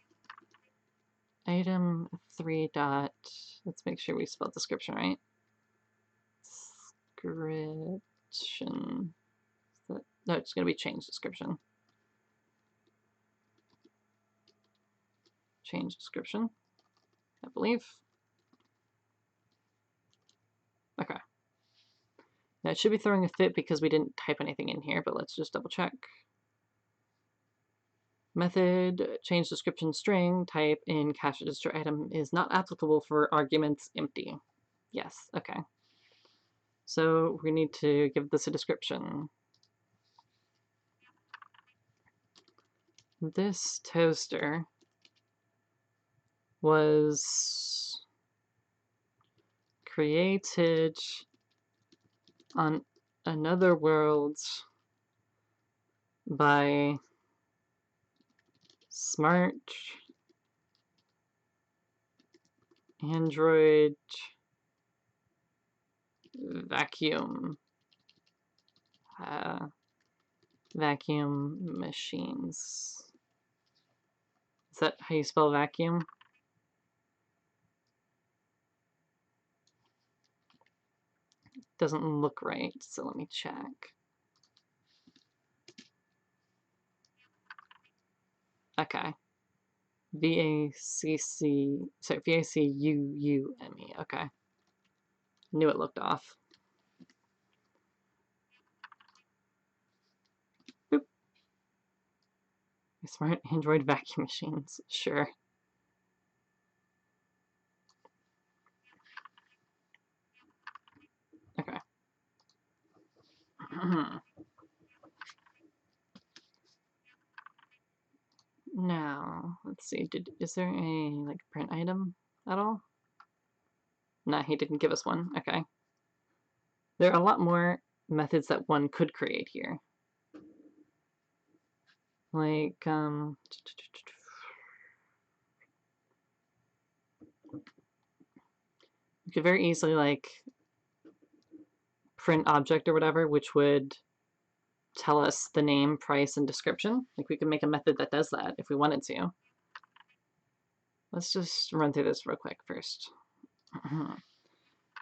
Item 3 dot, let's make sure we spelled description right. Description. No, it's going to be change description. change description, I believe. Okay. Now it should be throwing a fit because we didn't type anything in here, but let's just double check. Method, change description string, type in cash register item is not applicable for arguments empty. Yes, okay. So we need to give this a description. This toaster was created on another world by smart Android vacuum vacuum machines. Is that how you spell vacuum? Doesn't look right, so let me check. Okay. V-A-C-C, sorry, V-A-C-U-U-M-E, okay. Knew it looked off. Boop. Smart Android vacuum machines, sure. Okay. Now, let's see, is there a, like, print item at all? Nah, he didn't give us one, okay. There are a lot more methods that one could create here. Like, you could very easily, like, print object or whatever, which would tell us the name, price, and description. Like, we could make a method that does that if we wanted to. Let's just run through this real quick first.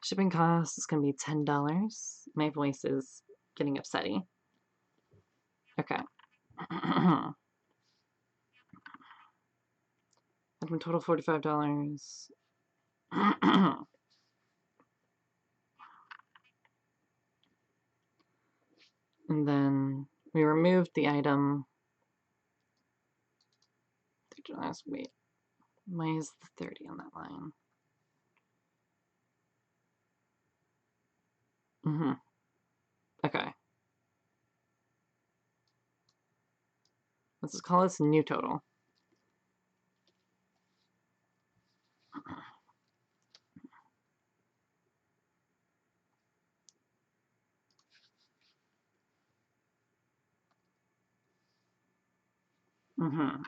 Shipping cost is going to be $10. My voice is getting upsetty. Okay. Admin total $45. And then we removed the item. Wait, why is the 30 on that line? Okay. Let's just call this new total.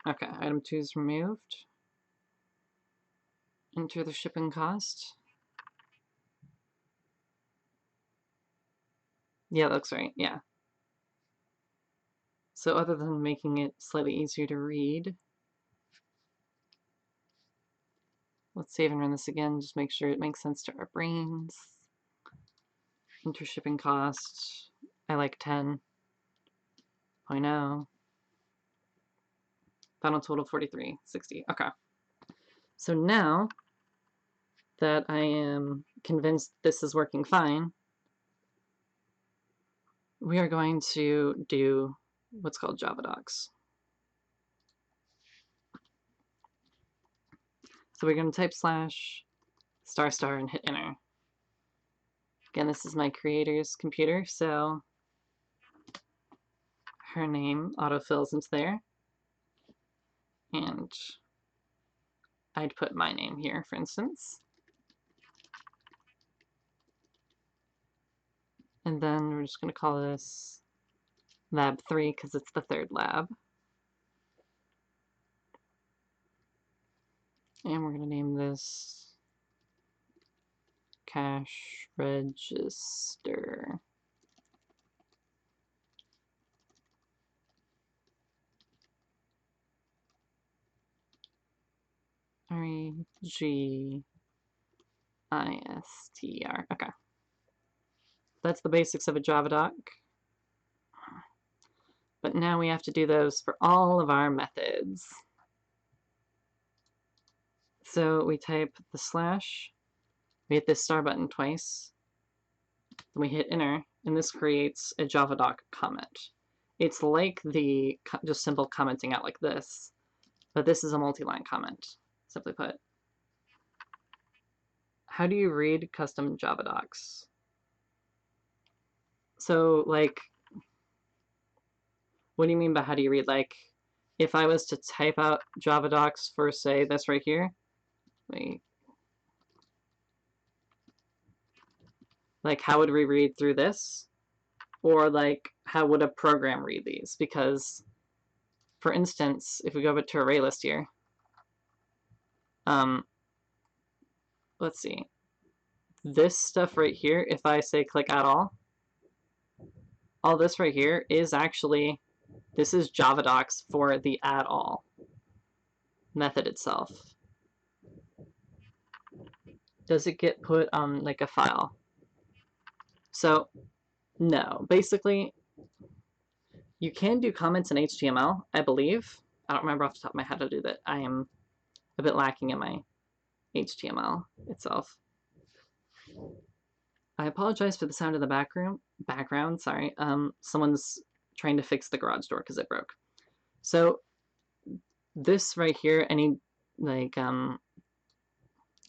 Okay, item 2 is removed. Enter the shipping cost. Yeah, that looks right, yeah. So other than making it slightly easier to read, let's save and run this again, just make sure it makes sense to our brains. Enter shipping cost, I like 10.0. Final total 43.60, okay. So now that I am convinced this is working fine, we are going to do what's called Javadocs. So we're going to type / ** and hit enter. Again, this is my creator's computer, so her name autofills into there. And I'd put my name here, for instance. And then we're just going to call this lab 3 because it's the third lab. And we're going to name this cash register. R-E-G-I-S-T-R. Okay. That's the basics of a Javadoc. But now we have to do those for all of our methods. So we type the slash, we hit this star button twice, then we hit enter, and this creates a Javadoc comment. It's like the just simple commenting out like this, but this is a multi-line comment, simply put. How do you read custom Javadocs? So, like, what do you mean by how do you read? Like, if I was to type out Javadocs for, say, this right here, like, how would we read through this? Or, like, how would a program read these? Because, for instance, if we go to array list here, let's see. This stuff right here, if I say click add all this right here is actually, this is Javadocs for the add all method itself. Does it get put on like a file? So no, basically you can do comments in HTML, I believe. I don't remember off the top of my head how to do that. I am a bit lacking in my HTML itself. I apologize for the sound in the background, sorry. Someone's trying to fix the garage door because it broke. So this right here, any like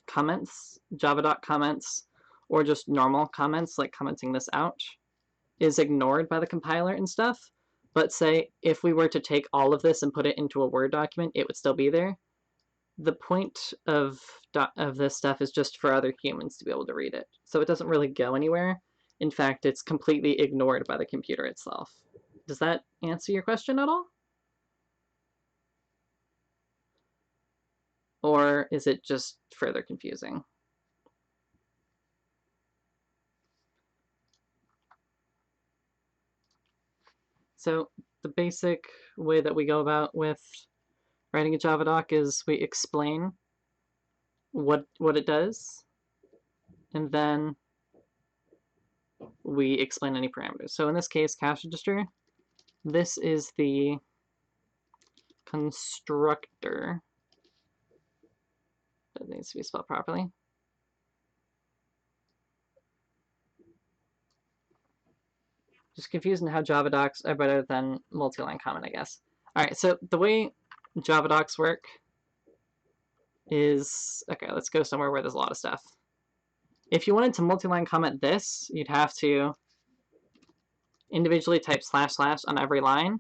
comments, Javadoc comments, or just normal comments like commenting this out, is ignored by the compiler and stuff. But say if we were to take all of this and put it into a Word document, it would still be there. The point of this stuff is just for other humans to be able to read it. So it doesn't really go anywhere. In fact, it's completely ignored by the computer itself. Does that answer your question at all? Or is it just further confusing? So the basic way that we go about with writing a Javadoc is we explain what it does, and then we explain any parameters. So in this case, cache register, this is the constructor. That needs to be spelled properly. Just confusing how Javadocs are better than multi-line comment, I guess. All right, so the way Javadocs work is, okay, let's go somewhere where there's a lot of stuff. If you wanted to multi-line comment this, you'd have to individually type / on every line.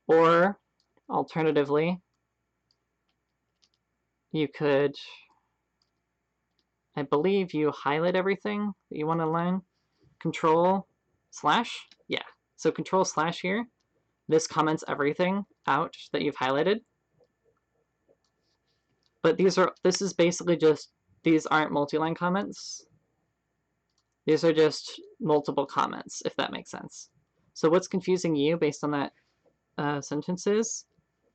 Or, alternatively, you could, I believe you highlight everything that you want to line. Control /, yeah. So control / here, this comments everything out that you've highlighted. But this is basically just, these aren't multi-line comments. These are just multiple comments, if that makes sense. So what's confusing you based on that sentence is,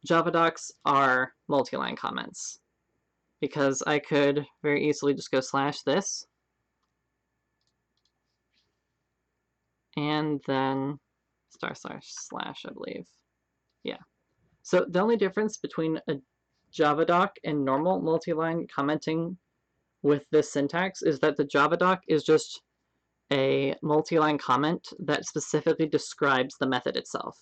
Javadocs are multi-line comments. Because I could very easily just go / this, and then * / I believe. Yeah. So the only difference between a Javadoc and normal multi-line commenting with this syntax is that the Javadoc is just a multi-line comment that specifically describes the method itself.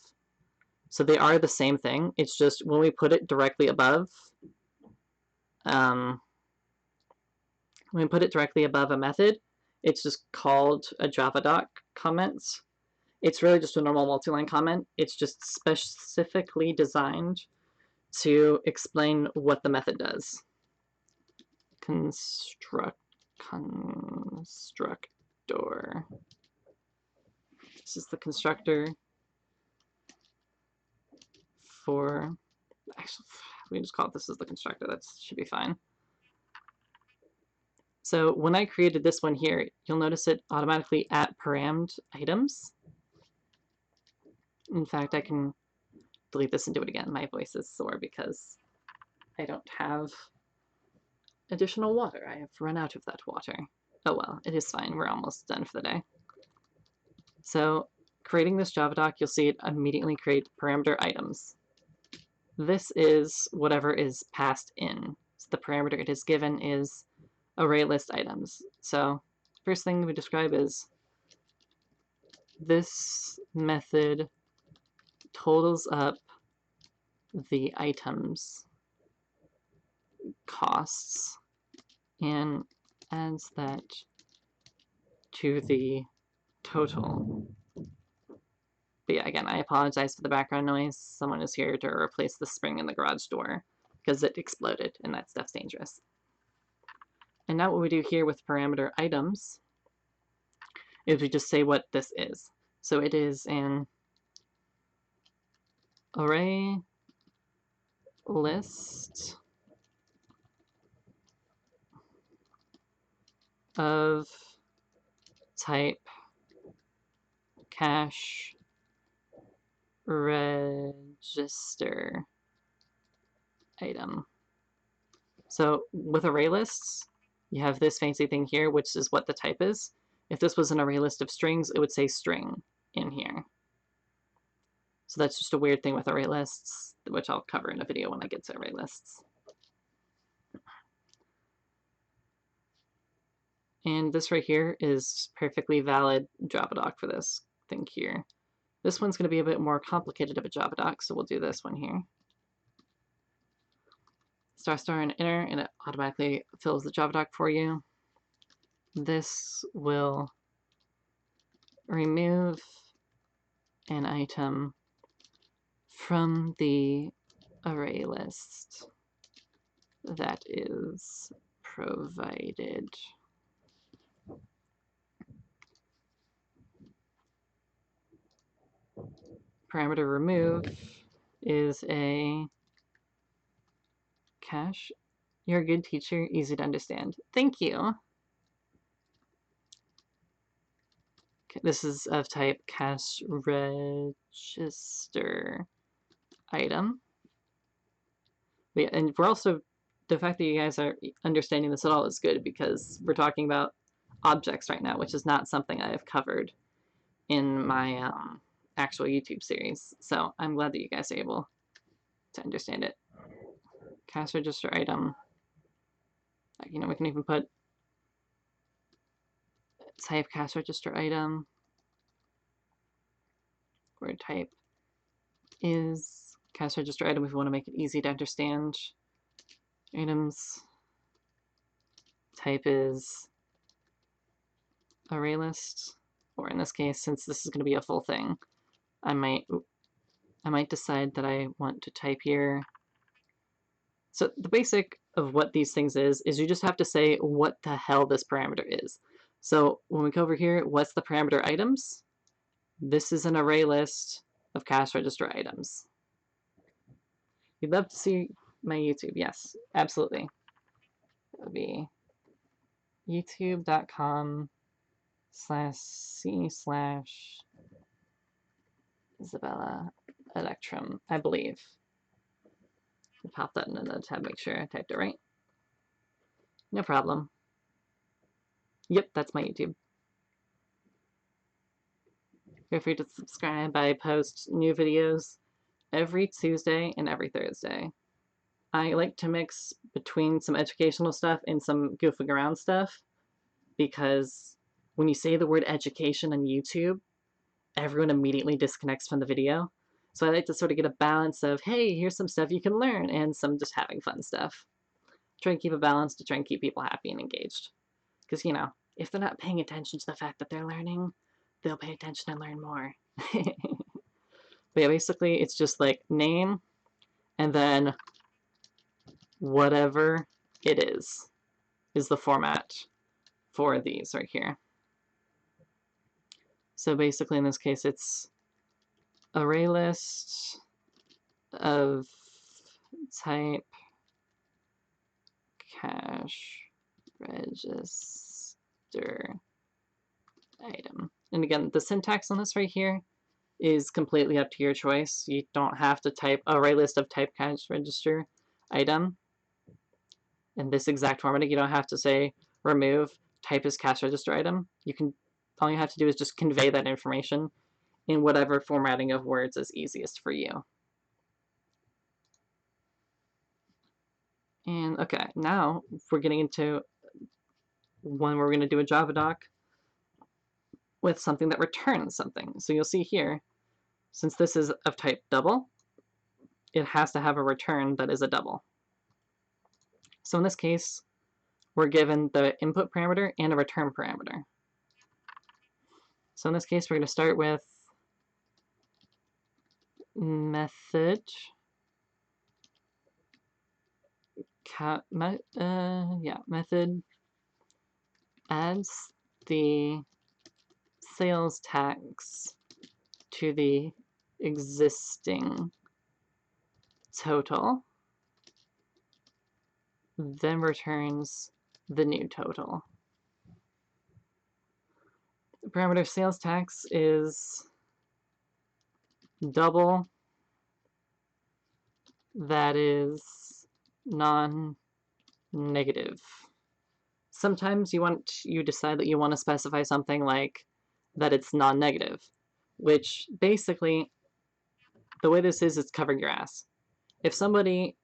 So they are the same thing. It's just when we put it directly above, a method, it's just called a Javadoc comment. It's really just a normal multi-line comment. It's just specifically designed to explain what the method does. Constructor. This is the constructor for, actually, we just call it this is the constructor. That should be fine. So when I created this one here, you'll notice it automatically @parammed items. In fact, I can delete this and do it again. My voice is sore because I don't have additional water. I have run out of that water. Oh well, it is fine. We're almost done for the day. So creating this Javadoc, you'll see it immediately create parameter items. this is whatever is passed in. So the parameter it is given is array list items. So first thing we describe is this method totals up the items costs and adds that to the total. But yeah, again, I apologize for the background noise. Someone is here to replace the spring in the garage door because it exploded and that stuff's dangerous. And now what we do here with parameter items is we just say what this is. So it is an array list of type cache register item. So with array lists, you have this fancy thing here, which is what the type is. If this was an array list of strings, it would say string in here. So that's just a weird thing with array lists, which I'll cover in a video when I get to array lists. And this right here is perfectly valid Javadoc for this thing here. This one's going to be a bit more complicated of a Javadoc, so we'll do this one here. Star and enter, and it automatically fills the Javadoc for you. This will remove an item from the array list that is provided. Parameter remove is a cache. You're a good teacher, easy to understand. Thank you. Okay, this is of type cache register item. Yeah, and we're also, the fact that you guys are understanding this at all is good because we're talking about objects right now, which is not something I have covered in my actual YouTube series. So I'm glad that you guys are able to understand it. Cache register item. You know, we can even put type cache register item, where type is cache register item if we want to make it easy to understand. Items type is array list, or in this case, since this is going to be a full thing, I might decide that I want to type here. So the basic of what these things is you just have to say what the hell this parameter is. So when we go over here, what's the parameter items? This is an array list of cache register items. You'd love to see my YouTube. Yes, absolutely. It would be youtube.com/c/Isabella Electrum, I believe. I'll pop that in the tab, make sure I typed it right. No problem. Yep, that's my YouTube. Feel free to subscribe. I post new videos every Tuesday and every Thursday. I like to mix between some educational stuff and some goofing around stuff because when you say the word education on YouTube, everyone immediately disconnects from the video. So I like to sort of get a balance of, hey, here's some stuff you can learn and some just having fun stuff. Try and keep a balance to try and keep people happy and engaged. Because, you know, if they're not paying attention to the fact that they're learning, they'll pay attention and learn more. But yeah, basically it's just like name and then whatever it is the format for these right here. So basically in this case it's array list of type cache register item. And again, the syntax on this right here is completely up to your choice. You don't have to type array list of type cache register item in this exact format. You don't have to say remove type as cache register item. You can, all you have to do is just convey that information in whatever formatting of words is easiest for you. And okay, now we're getting into when we're going to do a Javadoc with something that returns something. So you'll see here, since this is of type double, it has to have a return that is a double. So in this case, we're given the input parameter and a return parameter. So in this case, we're going to start with method method adds the sales tax to the existing total, then returns the new total. The parameter sales tax is double that is non-negative. Sometimes you decide that you want to specify something like that it's non-negative, which basically the way this is, it's covering your ass. If somebody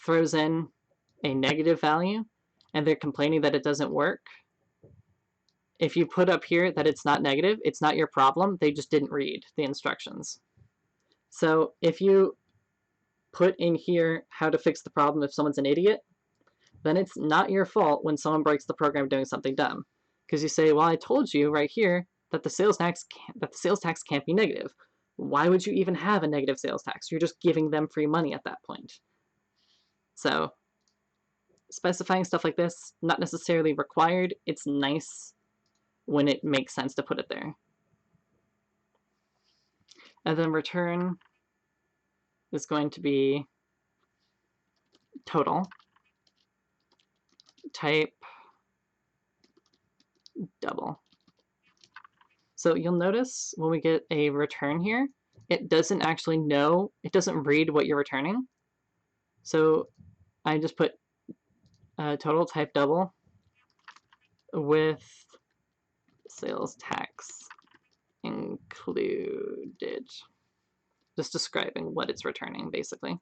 throws in a negative value and they're complaining that it doesn't work, if you put up here that it's not negative, it's not your problem. They just didn't read the instructions. So if you put in here how to fix the problem if someone's an idiot, then it's not your fault when someone breaks the program doing something dumb. Because you say, well, I told you right here that the sales tax can't be negative. Why would you even have a negative sales tax? You're just giving them free money at that point. So specifying stuff like this, not necessarily required. It's nice when it makes sense to put it there. And then return is going to be total, type double. So you'll notice when we get a return here, it doesn't actually know, it doesn't read what you're returning. So I just put total type double with sales tax included. Just describing what it's returning, basically.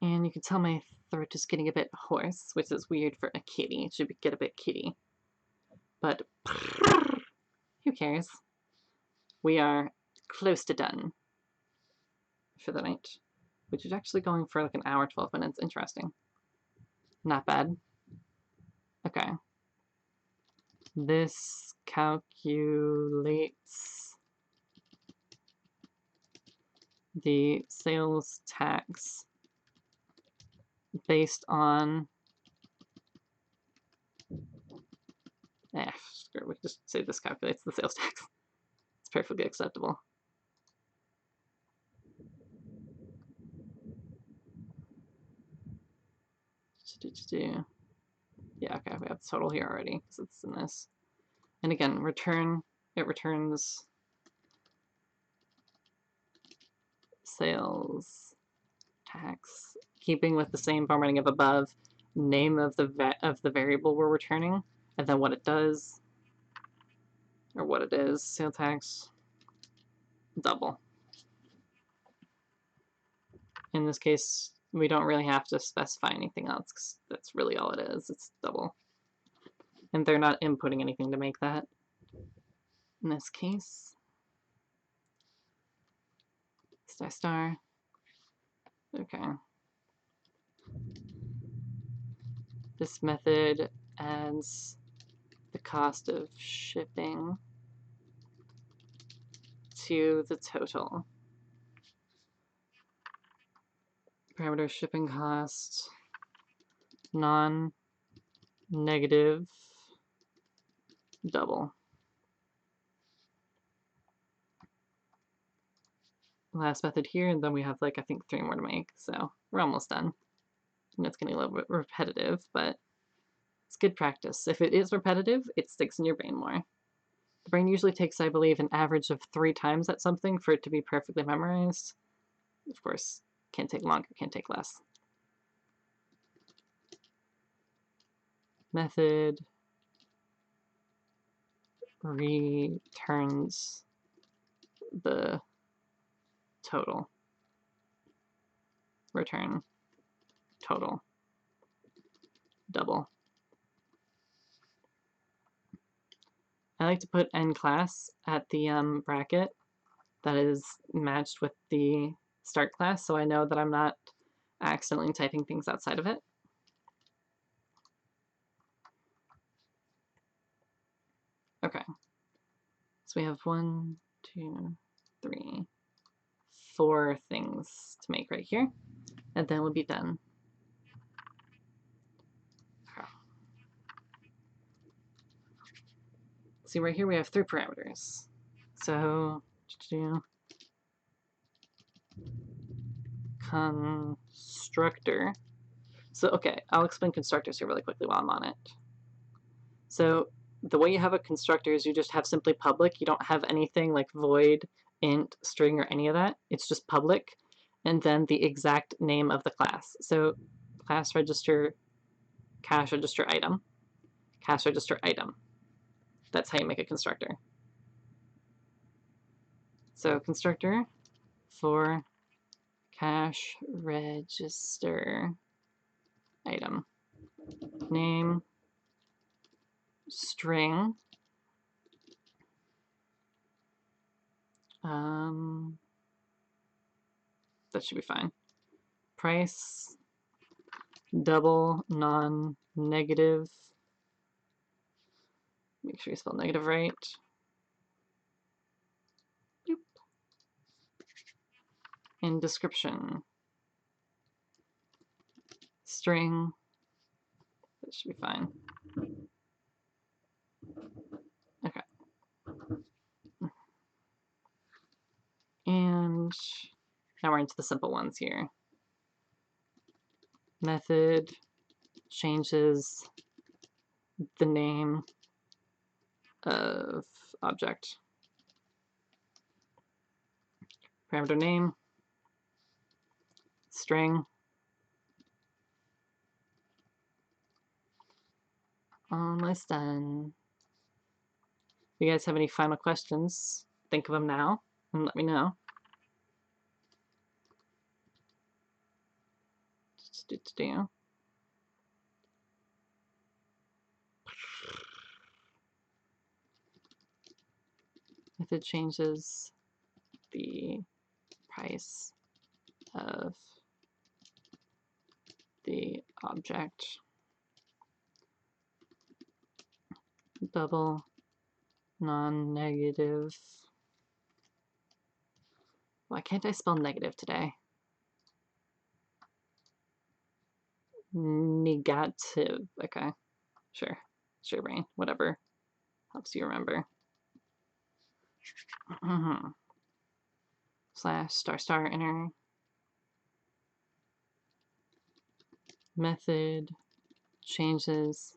And you can tell my throat is getting a bit hoarse, which is weird for a kitty. It should get a bit kitty. But who cares? We are close to done for the night, which is actually going for like an hour, 12 minutes. Interesting. Not bad. Okay. This calculates the sales tax based on screw it, we can just say this calculates the sales tax. It's perfectly acceptable. Yeah, okay, we have the total here already because it's in this. And again, return, it returns sales tax, keeping with the same formatting of above, name of the variable we're returning, and then what it does, or what it is, sales tax, double. In this case, we don't really have to specify anything else, because that's really all it is, it's double. And they're not inputting anything to make that. In this case, star, okay. This method adds the cost of shipping to the total. Parameter shipping cost, non-negative, double. Last method here, and then we have like, I think 3 more to make, so we're almost done. And it's getting a little bit repetitive, but it's good practice. If it is repetitive, it sticks in your brain more. The brain usually takes, I believe, an average of 3 times at something for it to be perfectly memorized. Of course, can't take longer, can't take less. Method returns the total. return total double. I like to put end class at the bracket that is matched with the start class, so I know that I'm not accidentally typing things outside of it. Okay, so we have 1, 2, 3, 4 things to make right here, and then we'll be done. Okay. See, right here we have 3 parameters. So, constructor. So, okay, I'll explain constructors here really quickly while I'm on it. So, the way you have a constructor is you just have simply public. You don't have anything like void, int, string, or any of that. It's just public, and then the exact name of the class. So, class register, cache register item, cache register item. That's how you make a constructor. So, constructor for cache register item. Name, string, that should be fine. Price, double, non-negative. Make sure you spell negative right. Boop. And description. String. That should be fine. Okay. And now we're into the simple ones here. Method changes the name of object. Parameter name, string, almost done. If you guys have any final questions, think of them now and let me know. Method changes the price of the object. Double, non-negative. Why can't I spell negative today? Negative. Okay, sure. Sure, brain. Whatever helps you remember. Slash star star enter. Method changes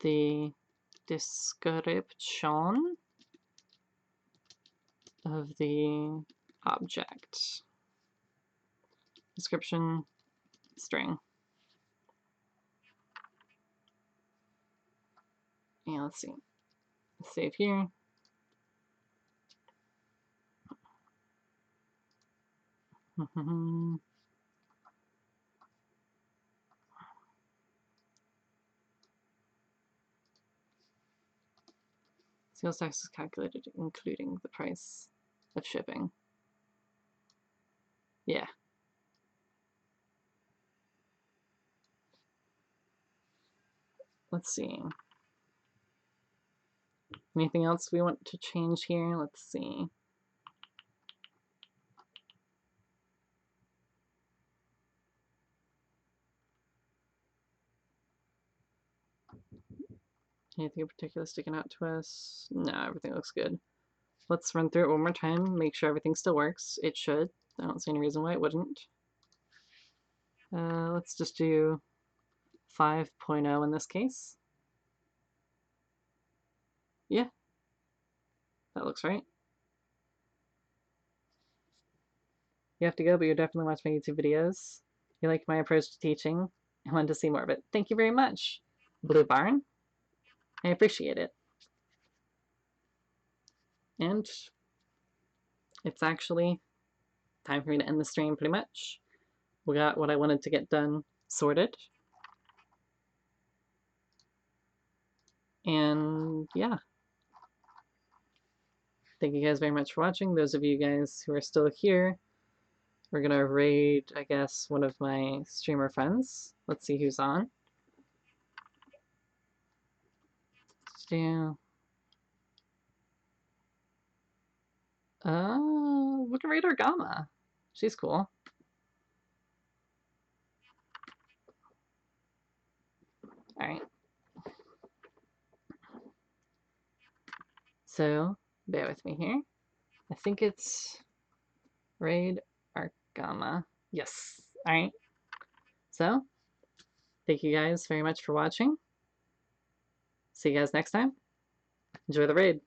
the description of the object. Description string. Yeah, let's see. Save here. Sales tax is calculated including the price of shipping. Yeah. Let's see. Anything else we want to change here? Let's see. Anything in particular sticking out to us? No, everything looks good. Let's run through it one more time, make sure everything still works. It should. I don't see any reason why it wouldn't. Let's just do 5.0 in this case. Yeah, that looks right. You have to go, but you definitely watch my YouTube videos. You like my approach to teaching and want to see more of it. Thank you very much, Blue Barn. I appreciate it. And it's actually time for me to end the stream pretty much. we got what I wanted to get done sorted. And yeah. Thank you guys very much for watching. Those of you guys who are still here, we're gonna raid, I guess, one of my streamer friends. Let's see who's on. Yeah. We can raid Argama. She's cool. Alright. So, bear with me here. I think it's raid Argama. Yes. Alright. So, thank you guys very much for watching. See you guys next time. Enjoy the raid.